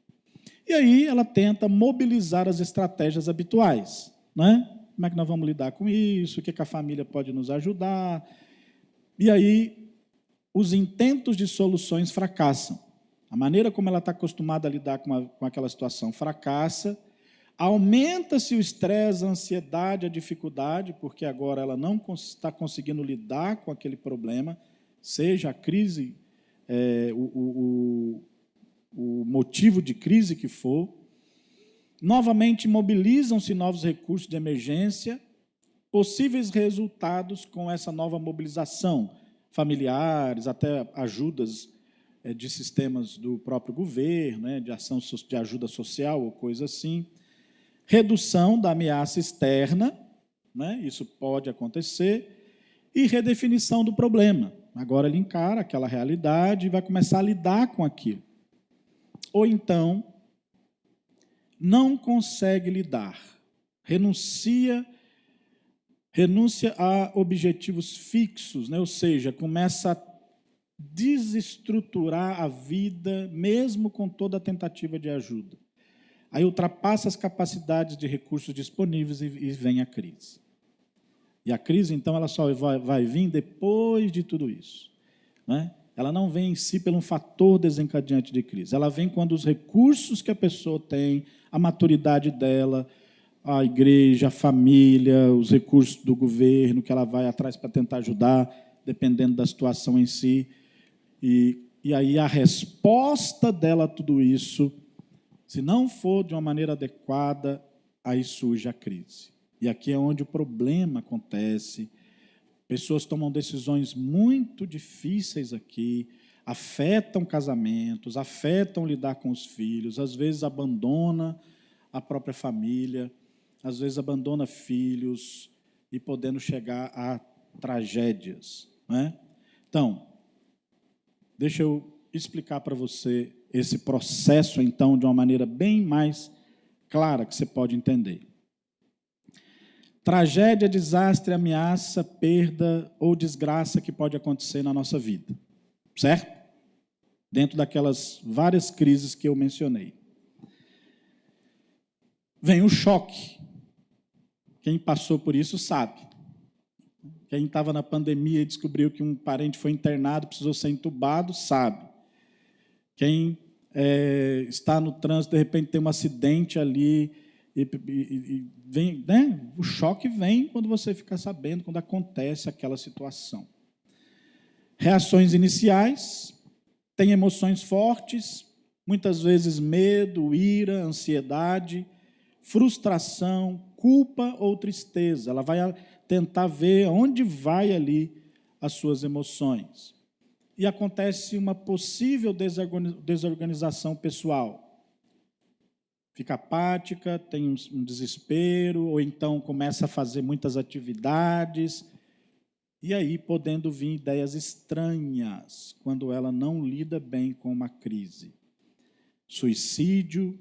E aí ela tenta mobilizar as estratégias habituais, né? Como é que nós vamos lidar com isso? O que a família pode nos ajudar? E aí os intentos de soluções fracassam. A maneira como ela está acostumada a lidar com aquela situação fracassa, aumenta-se o estresse, a ansiedade, a dificuldade, porque agora ela não está conseguindo lidar com aquele problema, seja a crise, o motivo de crise que for. Novamente, mobilizam-se novos recursos de emergência, possíveis resultados com essa nova mobilização, familiares, até ajudas de sistemas do próprio governo, de ação de ajuda social ou coisa assim. Redução da ameaça externa, isso pode acontecer, e redefinição do problema. Agora ele encara aquela realidade e vai começar a lidar com aquilo. Ou então, não consegue lidar, renúncia a objetivos fixos, ou seja, começa a desestruturar a vida, mesmo com toda a tentativa de ajuda. Aí ultrapassa as capacidades de recursos disponíveis e vem a crise. E a crise, então, ela só vai vir depois de tudo isso. Ela não vem em si pelo fator desencadeante de crise. Ela vem quando os recursos que a pessoa tem, a maturidade dela, a igreja, a família, os recursos do governo que ela vai atrás para tentar ajudar, dependendo da situação em si. E aí a resposta dela a tudo isso, se não for de uma maneira adequada, aí surge a crise. E aqui é onde o problema acontece. Pessoas tomam decisões muito difíceis aqui, afetam casamentos, afetam lidar com os filhos, às vezes abandona a própria família, às vezes abandona filhos e podendo chegar a tragédias. Então, deixa eu explicar para você esse processo, então, de uma maneira bem mais clara que você pode entender. Tragédia, desastre, ameaça, perda ou desgraça que pode acontecer na nossa vida, certo? Dentro daquelas várias crises que eu mencionei. Vem o choque. Quem passou por isso sabe. Quem estava na pandemia e descobriu que um parente foi internado, precisou ser entubado, sabe. Quem está no trânsito, de repente tem um acidente ali, e vem, o choque vem quando você fica sabendo, quando acontece aquela situação. Reações iniciais, tem emoções fortes, muitas vezes medo, ira, ansiedade, frustração, culpa ou tristeza. Ela vai tentar ver onde vai ali as suas emoções. E acontece uma possível desorganização pessoal. Fica apática, tem um desespero, ou então começa a fazer muitas atividades, e aí podendo vir ideias estranhas, quando ela não lida bem com uma crise. Suicídio,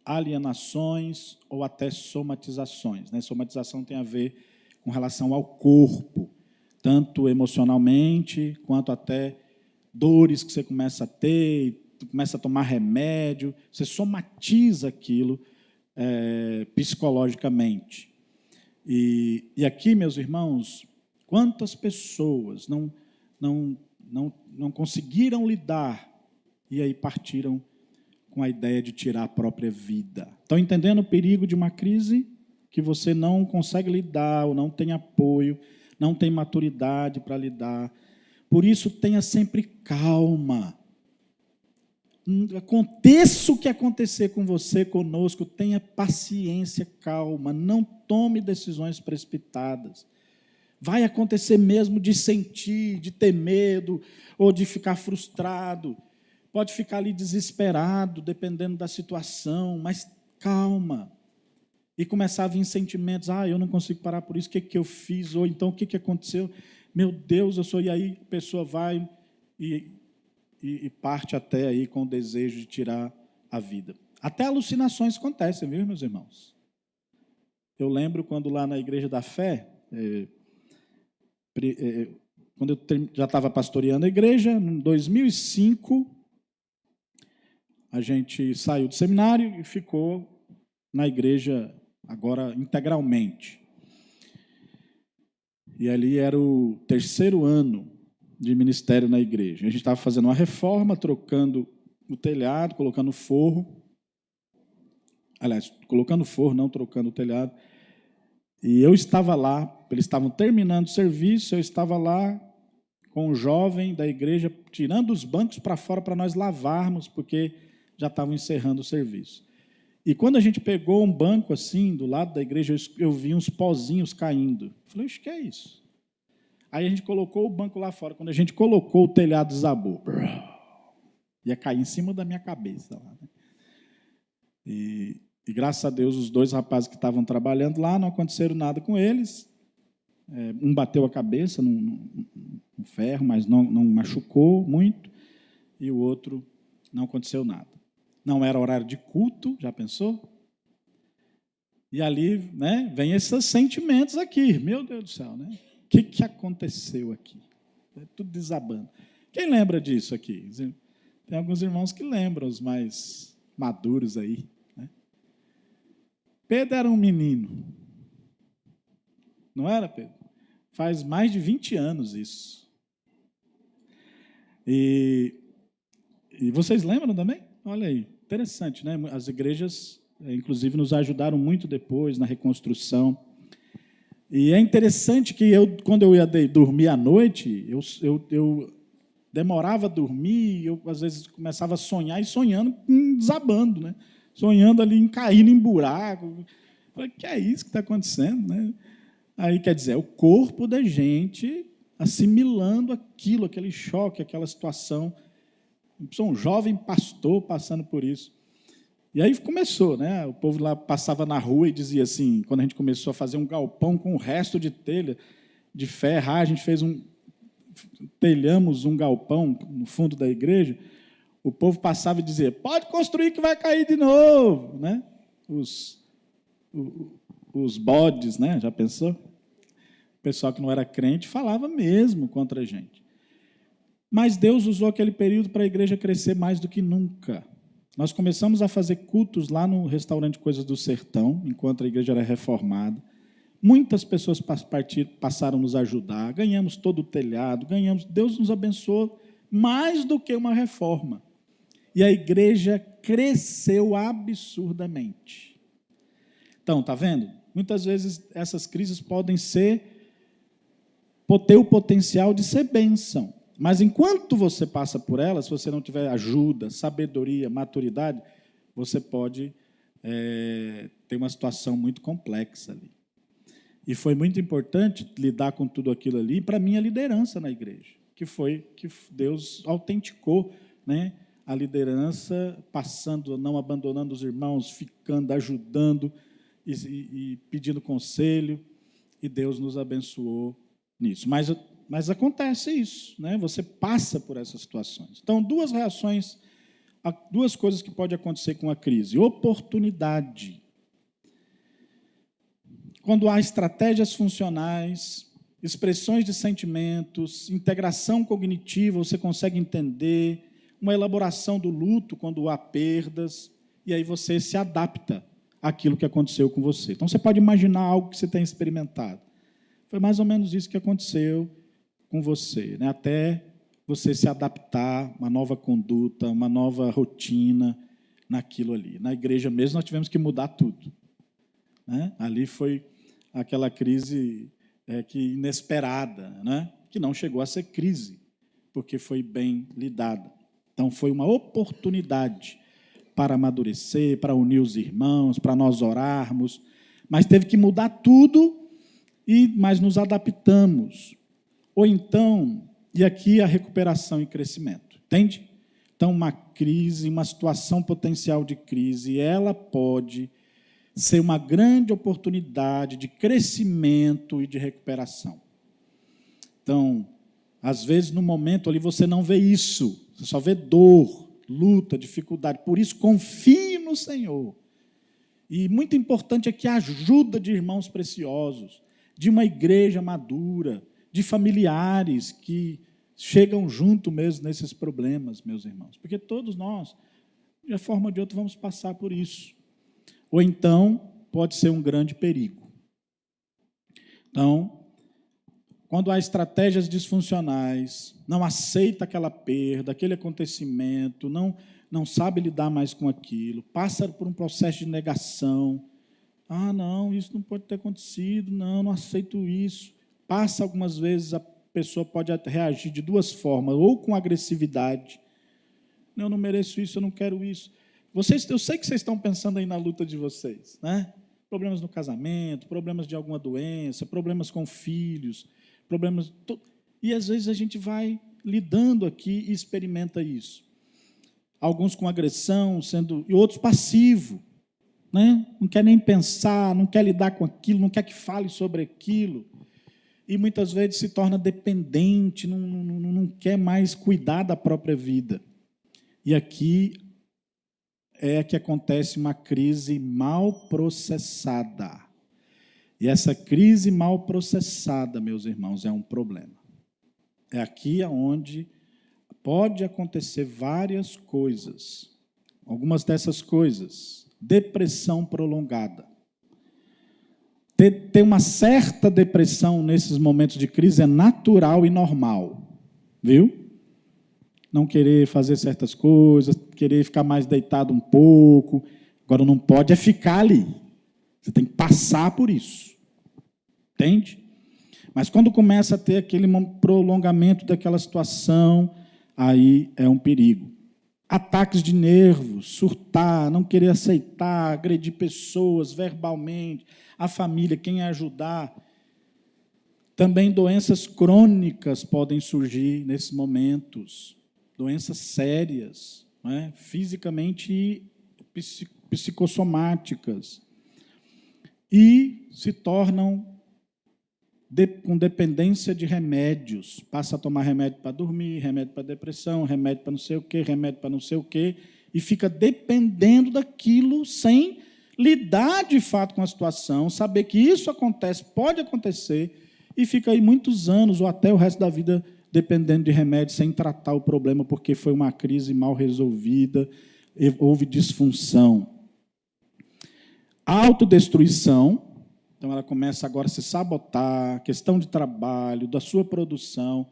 alienações ou até somatizações. Somatização tem a ver com relação ao corpo, tanto emocionalmente, quanto até dores que você começa a ter, começa a tomar remédio, você somatiza aquilo psicologicamente. E aqui, meus irmãos, quantas pessoas não conseguiram lidar e aí partiram com a ideia de tirar a própria vida. Estão entendendo o perigo de uma crise que você não consegue lidar ou não tem apoio, não tem maturidade para lidar. Por isso, tenha sempre calma. Aconteça o que acontecer com você, conosco, tenha paciência, calma, não tome decisões precipitadas. Vai acontecer mesmo de sentir, de ter medo, ou de ficar frustrado. Pode ficar ali desesperado, dependendo da situação, mas calma. E começar a vir sentimentos, eu não consigo parar por isso, o que eu fiz? Ou então, o que aconteceu? Meu Deus, eu sou... E aí a pessoa vai e parte até aí com o desejo de tirar a vida. Até alucinações acontecem, viu, meus irmãos? Eu lembro quando lá na Igreja da Fé, quando eu já estava pastoreando a igreja, em 2005, a gente saiu do seminário e ficou na igreja agora integralmente. E ali era o 3º ano de ministério na igreja. A gente estava fazendo uma reforma, trocando o telhado, colocando forro. Aliás, colocando forro, não trocando o telhado. E eu estava lá, eles estavam terminando o serviço, eu estava lá com um jovem da igreja, tirando os bancos para fora para nós lavarmos, porque já estavam encerrando o serviço. E quando a gente pegou um banco assim, do lado da igreja, eu vi uns pozinhos caindo. Falei, o que é isso? Aí a gente colocou o banco lá fora. Quando a gente colocou, o telhado desabou. Ia cair em cima da minha cabeça. Lá, né? E graças a Deus, os 2 rapazes que estavam trabalhando lá, não aconteceram nada com eles. Um bateu a cabeça num ferro, mas não machucou muito. E o outro, não aconteceu nada. Não era horário de culto, já pensou? E ali, né, vem esses sentimentos aqui. Meu Deus do céu, né? O que aconteceu aqui? É tudo desabando. Quem lembra disso aqui? Tem alguns irmãos que lembram, os mais maduros aí. Né? Pedro era um menino. Não era, Pedro? Faz mais de 20 anos isso. E vocês lembram também? Olha aí, interessante, né? As igrejas, inclusive, nos ajudaram muito depois na reconstrução. E é interessante que quando eu ia dormir à noite, eu demorava a dormir, eu às vezes começava a sonhar e sonhando, desabando, né? Sonhando ali, caindo em buraco. Eu falei, que é isso que está acontecendo, né? Aí, quer dizer, é o corpo da gente assimilando aquilo, aquele choque, aquela situação. Eu sou um jovem pastor passando por isso. E aí começou, né? O povo lá passava na rua e dizia assim, quando a gente começou a fazer um galpão com o resto de telha, de ferro, a gente telhamos um galpão no fundo da igreja, o povo passava e dizia, pode construir que vai cair de novo, né? Os bodes, né? Já pensou? O pessoal que não era crente falava mesmo contra a gente. Mas Deus usou aquele período para a igreja crescer mais do que nunca. Nós começamos a fazer cultos lá no restaurante Coisas do Sertão, enquanto a igreja era reformada. Muitas pessoas passaram a nos ajudar, ganhamos todo o telhado, Deus nos abençoou mais do que uma reforma. E a igreja cresceu absurdamente. Então, está vendo? Muitas vezes essas crises podem ter o potencial de ser bênção. Mas enquanto você passa por elas, se você não tiver ajuda, sabedoria, maturidade, você pode ter uma situação muito complexa ali. E foi muito importante lidar com tudo aquilo ali para a minha liderança na igreja, que foi que Deus autenticou, né, a liderança, passando, não abandonando os irmãos, ficando, ajudando e pedindo conselho, e Deus nos abençoou nisso. Mas acontece isso, né? Você passa por essas situações. Então, 2 reações, 2 coisas que podem acontecer com a crise. Oportunidade. Quando há estratégias funcionais, expressões de sentimentos, integração cognitiva, você consegue entender, uma elaboração do luto quando há perdas, e aí você se adapta àquilo que aconteceu com você. Então, você pode imaginar algo que você tem experimentado. Foi mais ou menos isso que aconteceu com você, né? Até você se adaptar, uma nova conduta, uma nova rotina naquilo ali. Na igreja mesmo nós tivemos que mudar tudo, né? Ali foi aquela crise que inesperada, né? Que não chegou a ser crise, porque foi bem lidada. Então, foi uma oportunidade para amadurecer, para unir os irmãos, para nós orarmos, mas teve que mudar tudo, mas nos adaptamos. Ou então, e aqui a recuperação e crescimento, entende? Então, uma crise, uma situação potencial de crise, ela pode ser uma grande oportunidade de crescimento e de recuperação. Então, às vezes, no momento ali, você não vê isso, você só vê dor, luta, dificuldade. Por isso, confie no Senhor. E muito importante é que a ajuda de irmãos preciosos, de uma igreja madura, de familiares que chegam junto mesmo nesses problemas, meus irmãos. Porque todos nós, de uma forma ou de outra, vamos passar por isso. Ou então, pode ser um grande perigo. Então, quando há estratégias disfuncionais, não aceita aquela perda, aquele acontecimento, não sabe lidar mais com aquilo, passa por um processo de negação. Ah, não, isso não pode ter acontecido, não aceito isso. Passa algumas vezes, a pessoa pode reagir de duas formas, ou com agressividade. Eu não mereço isso, eu não quero isso. Eu sei que vocês estão pensando aí na luta de vocês, né? Problemas no casamento, problemas de alguma doença, problemas com filhos, problemas. E às vezes a gente vai lidando aqui e experimenta isso. Alguns com agressão, e outros passivo, né? Não quer nem pensar, não quer lidar com aquilo, não quer que fale sobre aquilo. E muitas vezes se torna dependente, não quer mais cuidar da própria vida. E aqui é que acontece uma crise mal processada. E essa crise mal processada, meus irmãos, é um problema. É aqui onde pode acontecer várias coisas. Algumas dessas coisas, depressão prolongada. Ter uma certa depressão nesses momentos de crise é natural e normal, viu? Não querer fazer certas coisas, querer ficar mais deitado um pouco. Agora, não pode ficar ali. Você tem que passar por isso. Entende? Mas quando começa a ter aquele prolongamento daquela situação, aí é um perigo. Ataques de nervos, surtar, não querer aceitar, agredir pessoas verbalmente, a família, quem ajudar. Também doenças crônicas podem surgir nesses momentos. Doenças sérias, né? Fisicamente e psicossomáticas. E se tornam com dependência de remédios. Passa a tomar remédio para dormir, remédio para depressão, remédio para não sei o quê, remédio para não sei o quê, e fica dependendo daquilo sem lidar de fato com a situação, saber que isso acontece, pode acontecer, e fica aí muitos anos ou até o resto da vida dependendo de remédio, sem tratar o problema, porque foi uma crise mal resolvida, houve disfunção. Autodestruição. Então, ela começa agora a se sabotar, questão de trabalho, da sua produção,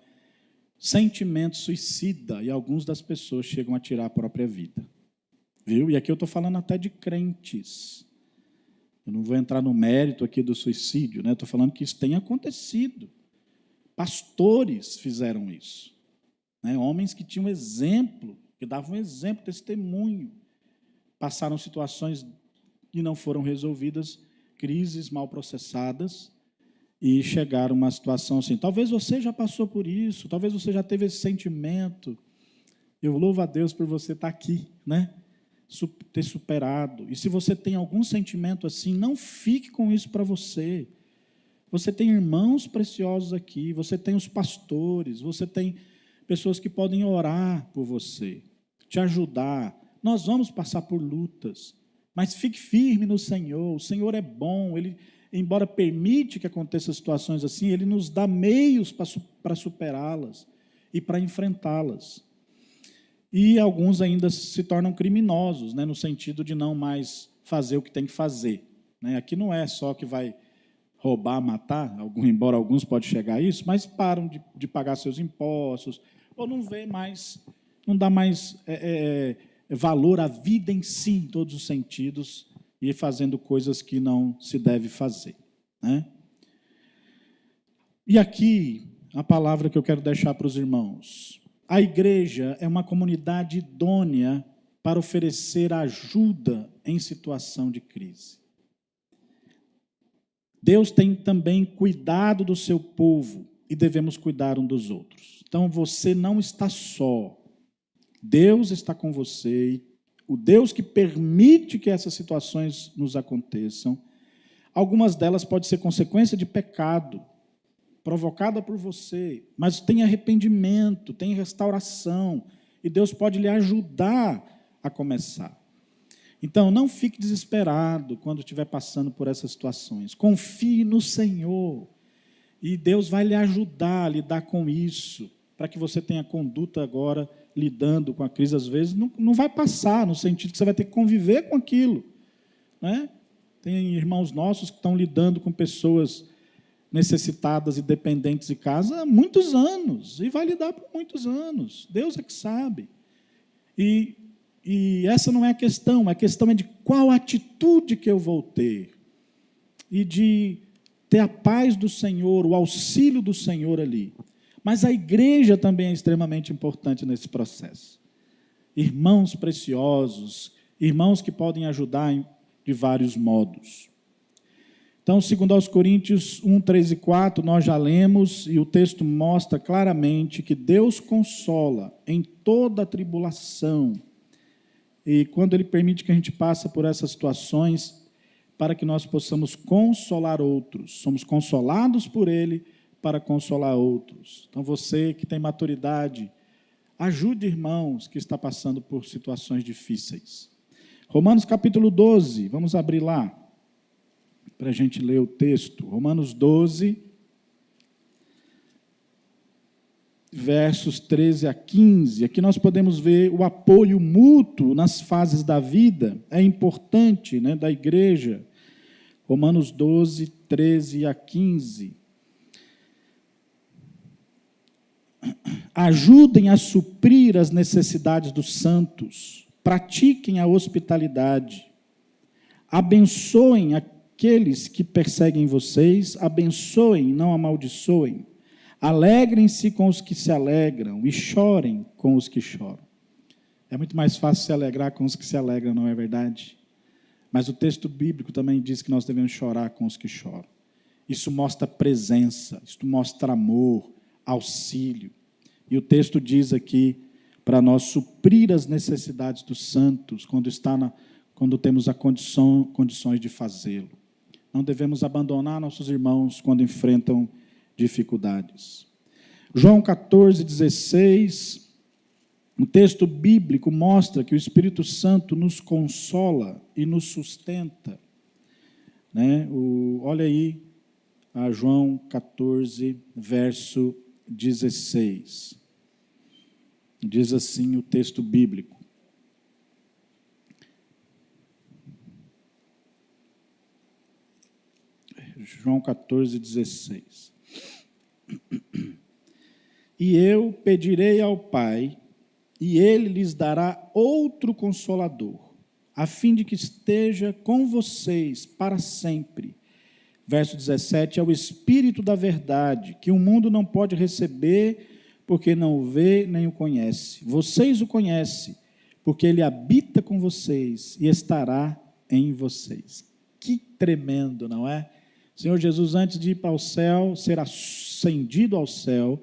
sentimento suicida, e algumas das pessoas chegam a tirar a própria vida. Viu? E aqui eu estou falando até de crentes. Eu não vou entrar no mérito aqui do suicídio, né? Estou falando que isso tem acontecido. Pastores fizeram isso. Né? Homens que tinham exemplo, que davam exemplo, testemunho, passaram situações que não foram resolvidas, crises mal processadas, e chegaram a uma situação assim. Talvez você já passou por isso, talvez você já teve esse sentimento. Eu louvo a Deus por você estar aqui, né? Ter superado. E se você tem algum sentimento assim, não fique com isso para você. Você tem irmãos preciosos aqui, você tem os pastores, você tem pessoas que podem orar por você, te ajudar. Nós vamos passar por lutas, mas fique firme no Senhor. O Senhor é bom, Ele, embora permite que aconteçam situações assim, Ele nos dá meios para superá-las e para enfrentá-las. E alguns ainda se tornam criminosos, né, no sentido de não mais fazer o que tem que fazer. Né? Aqui não é só que vai roubar, matar, embora alguns podem chegar a isso, mas param de pagar seus impostos, ou não vê mais, não dá mais valor à vida em si, em todos os sentidos, e fazendo coisas que não se deve fazer. Né? E aqui, a palavra que eu quero deixar para os irmãos. A igreja é uma comunidade idônea para oferecer ajuda em situação de crise. Deus tem também cuidado do seu povo e devemos cuidar um dos outros. Então você não está só. Deus está com você. E o Deus que permite que essas situações nos aconteçam, algumas delas podem ser consequência de pecado, provocada por você, mas tem arrependimento, tem restauração, e Deus pode lhe ajudar a começar. Então, não fique desesperado quando estiver passando por essas situações. Confie no Senhor, e Deus vai lhe ajudar a lidar com isso, para que você tenha conduta agora, lidando com a crise. Às vezes não vai passar, no sentido que você vai ter que conviver com aquilo, né? Tem irmãos nossos que estão lidando com pessoas necessitadas e dependentes de casa há muitos anos, e vai lidar por muitos anos. Deus é que sabe. E essa não é a questão é de qual atitude que eu vou ter, e de ter a paz do Senhor, o auxílio do Senhor ali. Mas a igreja também é extremamente importante nesse processo. Irmãos preciosos, irmãos que podem ajudar de vários modos. Então, segundo aos Coríntios 1, 3 e 4, nós já lemos, e o texto mostra claramente que Deus consola em toda a tribulação, e quando Ele permite que a gente passe por essas situações, para que nós possamos consolar outros. Somos consolados por Ele para consolar outros. Então, você que tem maturidade, ajude irmãos que estão passando por situações difíceis. Romanos capítulo 12, vamos abrir lá, para a gente ler o texto. Romanos 12, versos 13 a 15. Aqui nós podemos ver o apoio mútuo nas fases da vida, é importante, né, da igreja. Romanos 12, 13 a 15. Ajudem a suprir as necessidades dos santos, pratiquem a hospitalidade, abençoem aqueles que perseguem vocês, abençoem, não amaldiçoem, alegrem-se com os que se alegram e chorem com os que choram. É muito mais fácil se alegrar com os que se alegram, não é verdade? Mas o texto bíblico também diz que nós devemos chorar com os que choram. Isso mostra presença, isso mostra amor, auxílio. E o texto diz aqui para nós suprir as necessidades dos santos quando temos condições de fazê-lo. Não devemos abandonar nossos irmãos quando enfrentam dificuldades. João 14, 16, o texto bíblico mostra que o Espírito Santo nos consola e nos sustenta, né? Olha aí, João 14, verso 16. Diz assim o texto bíblico: João 14, 16. E eu pedirei ao Pai, e Ele lhes dará outro Consolador, a fim de que esteja com vocês para sempre. Verso 17, é o Espírito da verdade, que o mundo não pode receber, porque não o vê nem o conhece. Vocês o conhecem, porque Ele habita com vocês e estará em vocês. Que tremendo, não é? O Senhor Jesus, antes de ir para o céu, ser ascendido ao céu,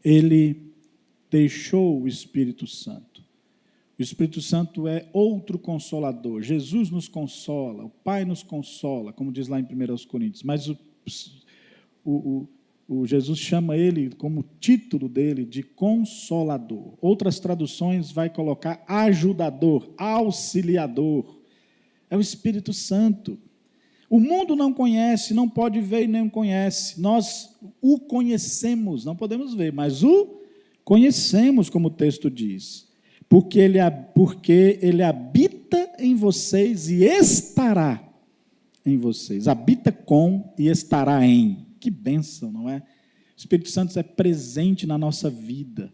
Ele deixou o Espírito Santo. O Espírito Santo é outro consolador. Jesus nos consola, o Pai nos consola, como diz lá em 1 Coríntios. Mas o Jesus chama ele, como título dele, de Consolador. Outras traduções vai colocar ajudador, auxiliador. É o Espírito Santo. O mundo não conhece, não pode ver e nem o conhece. Nós o conhecemos, não podemos ver, mas o conhecemos, como o texto diz. Porque ele habita em vocês e estará em vocês. Habita com e estará em. Que bênção, não é? O Espírito Santo é presente na nossa vida.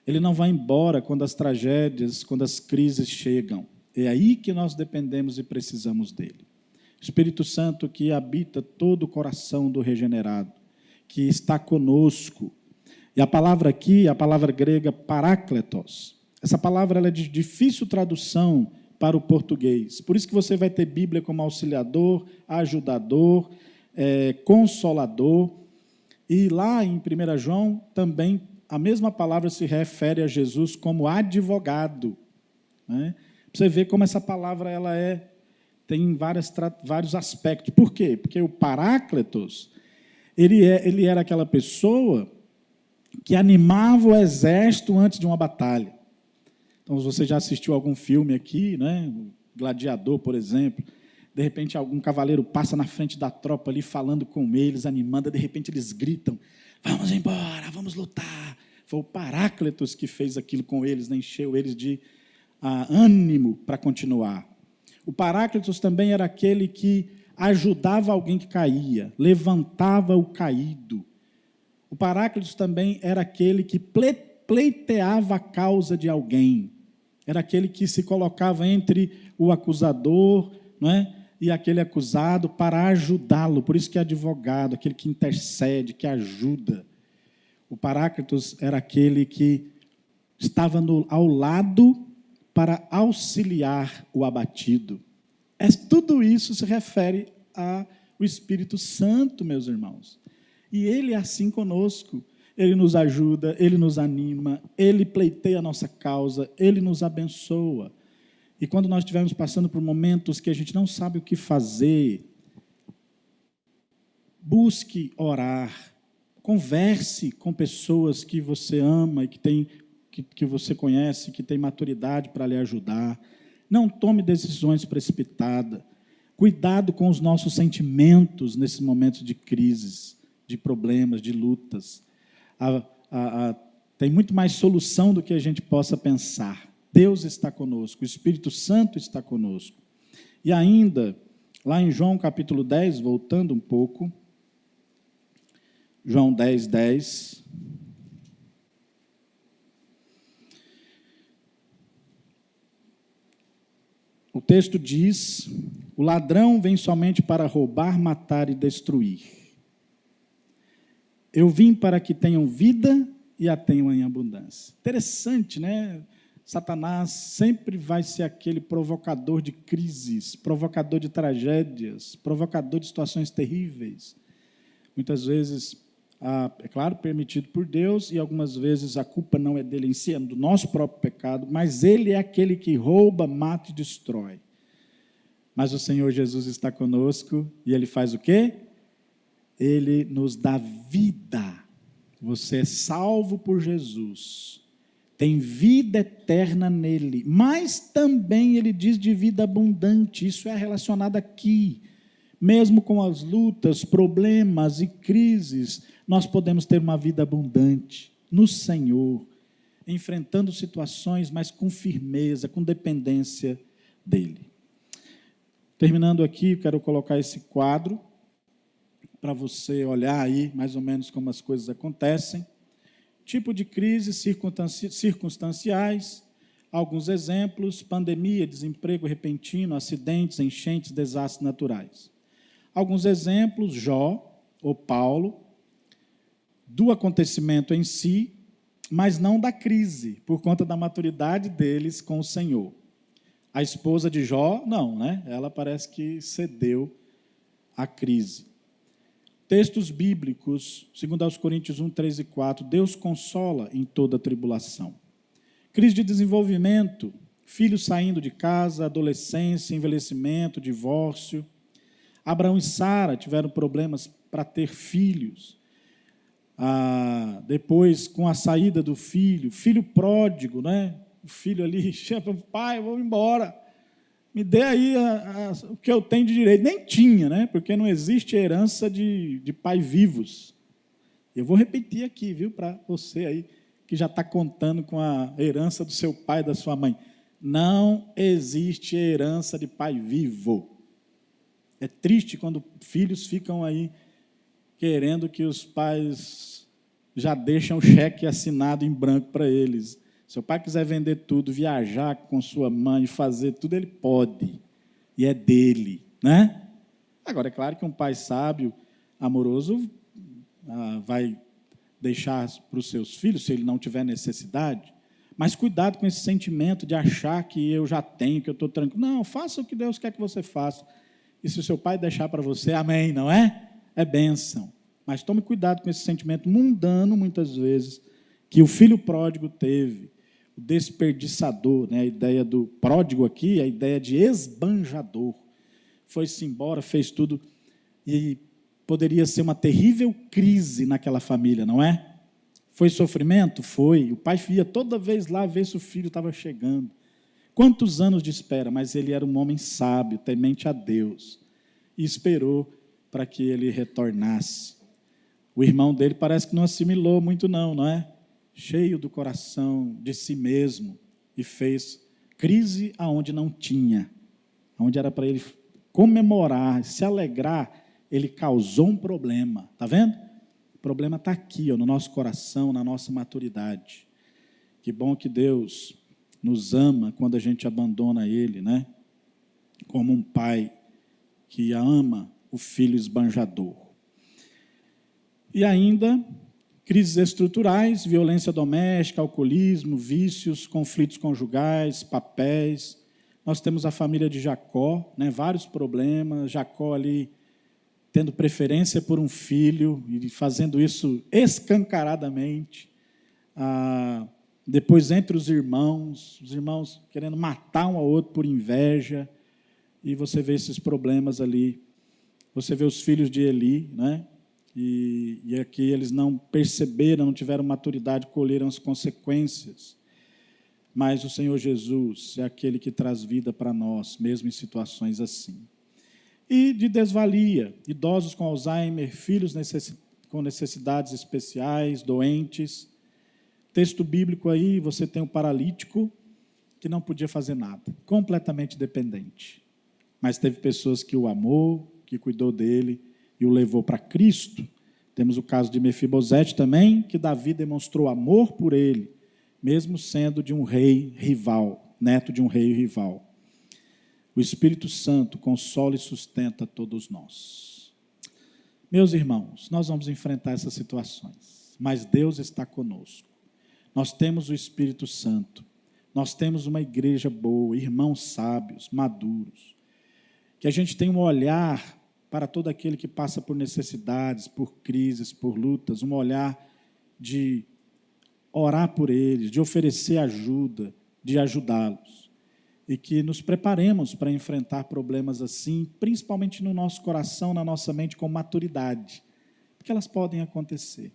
Ele não vai embora quando as tragédias, quando as crises chegam. É aí que nós dependemos e precisamos dele. O Espírito Santo que habita todo o coração do regenerado, que está conosco. E a palavra aqui, a palavra grega parácletos, essa palavra ela é de difícil tradução para o português. Por isso que você vai ter Bíblia como auxiliador, ajudador, consolador. E lá em 1 João, também, a mesma palavra se refere a Jesus como advogado. Né? Você vê como essa palavra ela tem vários aspectos. Por quê? Porque o Paráclitos, ele era aquela pessoa que animava o exército antes de uma batalha. Então, se você já assistiu algum filme aqui, né? Gladiador, por exemplo, de repente algum cavaleiro passa na frente da tropa ali, falando com eles, animando, de repente eles gritam, vamos embora, vamos lutar. Foi o Paráclitos que fez aquilo com eles, né? Encheu eles de ânimo para continuar. O Paráclitos também era aquele que ajudava alguém que caía, levantava o caído. O Paráclitos também era aquele que pleiteava a causa de alguém. Era aquele que se colocava entre o acusador, não é? E aquele acusado para ajudá-lo. Por isso que é advogado, aquele que intercede, que ajuda. O Paráclitos era aquele que estava ao lado para auxiliar o abatido. Tudo isso se refere ao Espírito Santo, meus irmãos. E Ele é assim conosco. Ele nos ajuda, Ele nos anima, Ele pleiteia a nossa causa, Ele nos abençoa. E quando nós estivermos passando por momentos que a gente não sabe o que fazer, busque orar, converse com pessoas que você ama e que você conhece, que tem maturidade para lhe ajudar. Não tome decisões precipitadas. Cuidado com os nossos sentimentos nesses momentos de crises, de problemas, de lutas. Tem muito mais solução do que a gente possa pensar. Deus está conosco, o Espírito Santo está conosco. E ainda, lá em João capítulo 10, voltando um pouco, João 10, 10. O texto diz, o ladrão vem somente para roubar, matar e destruir. Eu vim para que tenham vida e a tenham em abundância. Interessante, né? Satanás sempre vai ser aquele provocador de crises, provocador de tragédias, provocador de situações terríveis. Muitas vezes, é claro, permitido por Deus, e algumas vezes a culpa não é dele em si, é do nosso próprio pecado, mas ele é aquele que rouba, mata e destrói. Mas o Senhor Jesus está conosco e Ele faz o quê? Ele nos dá vida. Você é salvo por Jesus. Tem vida eterna nele. Mas também Ele diz de vida abundante. Isso é relacionado aqui. Mesmo com as lutas, problemas e crises, nós podemos ter uma vida abundante no Senhor, enfrentando situações, mas com firmeza, com dependência dEle. Terminando aqui, quero colocar esse quadro para você olhar aí mais ou menos como as coisas acontecem. Tipo de crises circunstanciais, alguns exemplos, pandemia, desemprego repentino, acidentes, enchentes, desastres naturais. Alguns exemplos, Jó ou Paulo, do acontecimento em si, mas não da crise, por conta da maturidade deles com o Senhor. A esposa de Jó, não, né? Ela parece que cedeu à crise. Textos bíblicos, segundo aos Coríntios 1, 3 e 4, Deus consola em toda tribulação. Crise de desenvolvimento, filhos saindo de casa, adolescência, envelhecimento, divórcio. Abraão e Sara tiveram problemas para ter filhos. Depois, com a saída do filho pródigo, né? O filho ali chama, pai, eu vou embora, me dê aí o que eu tenho de direito. Nem tinha, né? Porque não existe herança de pai vivos. Eu vou repetir aqui, viu, para você aí, que já está contando com a herança do seu pai e da sua mãe. Não existe herança de pai vivo. É triste quando filhos ficam aí querendo que os pais já deixam o cheque assinado em branco para eles. Se o pai quiser vender tudo, viajar com sua mãe, fazer tudo, ele pode. E é dele, né? Agora, é claro que um pai sábio, amoroso, vai deixar para os seus filhos, se ele não tiver necessidade. Mas cuidado com esse sentimento de achar que eu já tenho, que eu estou tranquilo. Não, faça o que Deus quer que você faça. E se o seu pai deixar para você, amém, não é? É bênção. Mas tome cuidado com esse sentimento mundano, muitas vezes, que o filho pródigo teve, o desperdiçador, né? A ideia do pródigo aqui, a ideia de esbanjador. Foi-se embora, fez tudo, e poderia ser uma terrível crise naquela família, não é? Foi sofrimento? Foi. O pai ia toda vez lá ver se o filho estava chegando. Quantos anos de espera, mas ele era um homem sábio, temente a Deus, e esperou para que ele retornasse. O irmão dele parece que não assimilou muito não é? Cheio do coração de si mesmo, e fez crise aonde não tinha, onde era para ele comemorar, se alegrar, ele causou um problema, está vendo? O problema está aqui, no nosso coração, na nossa maturidade. Que bom que Deus nos ama quando a gente abandona Ele, né? Como um pai que ama o filho esbanjador. E ainda, crises estruturais, violência doméstica, alcoolismo, vícios, conflitos conjugais, papéis. Nós temos a família de Jacó, né? Vários problemas, Jacó ali tendo preferência por um filho, e fazendo isso escancaradamente. Depois, entre os irmãos querendo matar um ao outro por inveja, e você vê esses problemas ali. Você vê os filhos de Eli, né? E aqui eles não perceberam, não tiveram maturidade, colheram as consequências. Mas o Senhor Jesus é aquele que traz vida para nós, mesmo em situações assim. E de desvalia, idosos com Alzheimer, filhos com necessidades especiais, doentes. Texto bíblico aí, você tem um paralítico que não podia fazer nada, completamente dependente. Mas teve pessoas que o amou, que cuidou dele e o levou para Cristo. Temos o caso de Mefibosete também, que Davi demonstrou amor por ele, mesmo sendo de um rei rival, neto de um rei rival. O Espírito Santo consola e sustenta todos nós. Meus irmãos, nós vamos enfrentar essas situações, mas Deus está conosco. Nós temos o Espírito Santo, nós temos uma igreja boa, irmãos sábios, maduros, que a gente tem um olhar para todo aquele que passa por necessidades, por crises, por lutas, um olhar de orar por eles, de oferecer ajuda, de ajudá-los. E que nos preparemos para enfrentar problemas assim, principalmente no nosso coração, na nossa mente, com maturidade, porque elas podem acontecer.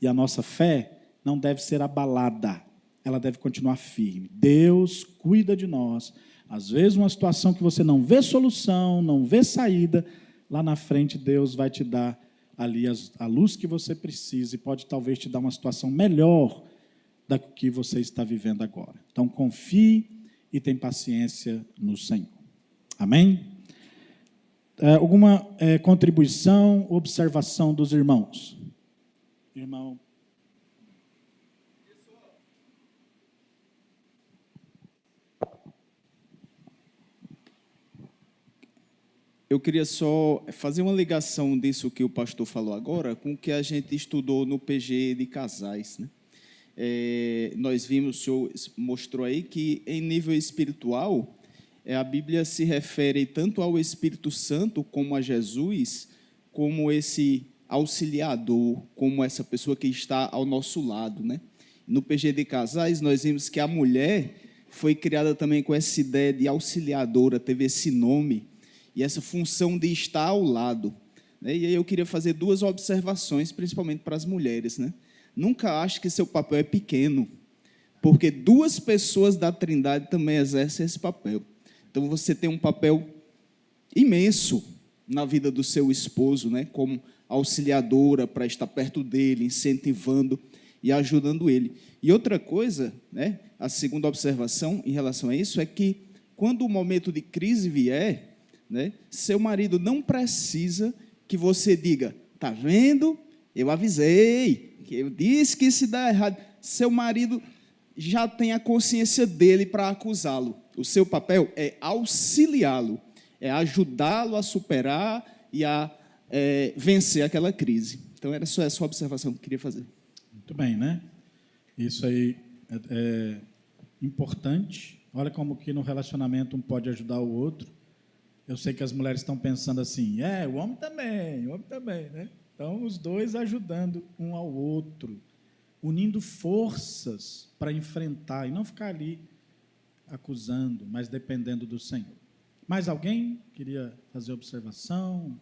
E a nossa fé não deve ser abalada, ela deve continuar firme. Deus cuida de nós. Às vezes, uma situação que você não vê solução, não vê saída, lá na frente Deus vai te dar ali a luz que você precisa e pode talvez te dar uma situação melhor da que você está vivendo agora. Então, confie e tenha paciência no Senhor. Amém? Alguma contribuição, observação dos irmãos? Irmão.
Eu queria só fazer uma ligação disso que o pastor falou agora com o que a gente estudou no PG de casais, né? Nós vimos, o senhor mostrou aí que em nível espiritual, a Bíblia se refere tanto ao Espírito Santo como a Jesus, como esse auxiliador, como essa pessoa que está ao nosso lado, né? No PG de casais, nós vimos que a mulher foi criada também com essa ideia de auxiliadora, teve esse nome, e essa função de estar ao lado, né? E aí eu queria fazer duas observações, principalmente para as mulheres, né? Nunca ache que seu papel é pequeno, porque duas pessoas da Trindade também exercem esse papel. Então, você tem um papel imenso na vida do seu esposo, né? Como auxiliadora, para estar perto dele, incentivando e ajudando ele. E outra coisa, né? A segunda observação em relação a isso é que, quando o momento de crise vier, né, seu marido não precisa que você diga, tá vendo? Eu avisei, que eu disse que se dá errado. Seu marido já tem a consciência dele para acusá-lo. O seu papel é auxiliá-lo, é ajudá-lo a superar e a vencer aquela crise. Então, era só essa observação que eu queria fazer.
Muito bem, né? Isso aí é importante. Olha como que no relacionamento um pode ajudar o outro. Eu sei que as mulheres estão pensando assim, o homem também, né? Então, os dois ajudando um ao outro, unindo forças para enfrentar e não ficar ali acusando, mas dependendo do Senhor. Mais alguém queria fazer observação,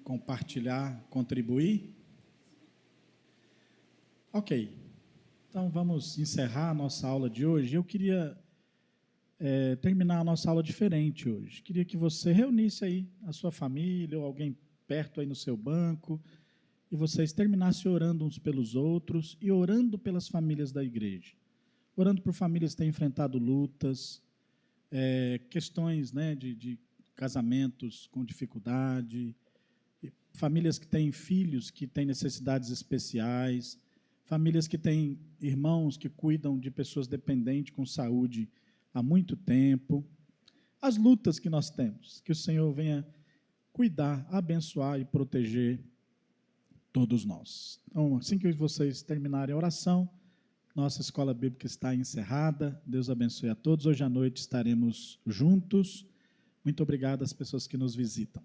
compartilhar, contribuir? Ok. Então, vamos encerrar a nossa aula de hoje. Eu queria terminar a nossa aula diferente hoje. Queria que você reunisse aí a sua família ou alguém perto aí no seu banco e vocês terminassem orando uns pelos outros e orando pelas famílias da igreja. Orando por famílias que têm enfrentado lutas, questões, né, de casamentos com dificuldade, famílias que têm filhos que têm necessidades especiais, famílias que têm irmãos que cuidam de pessoas dependentes com saúde há muito tempo. As lutas que nós temos, que o Senhor venha cuidar, abençoar e proteger todos nós. Então, assim que vocês terminarem a oração, nossa escola bíblica está encerrada. Deus abençoe a todos. Hoje à noite estaremos juntos. Muito obrigado às pessoas que nos visitam.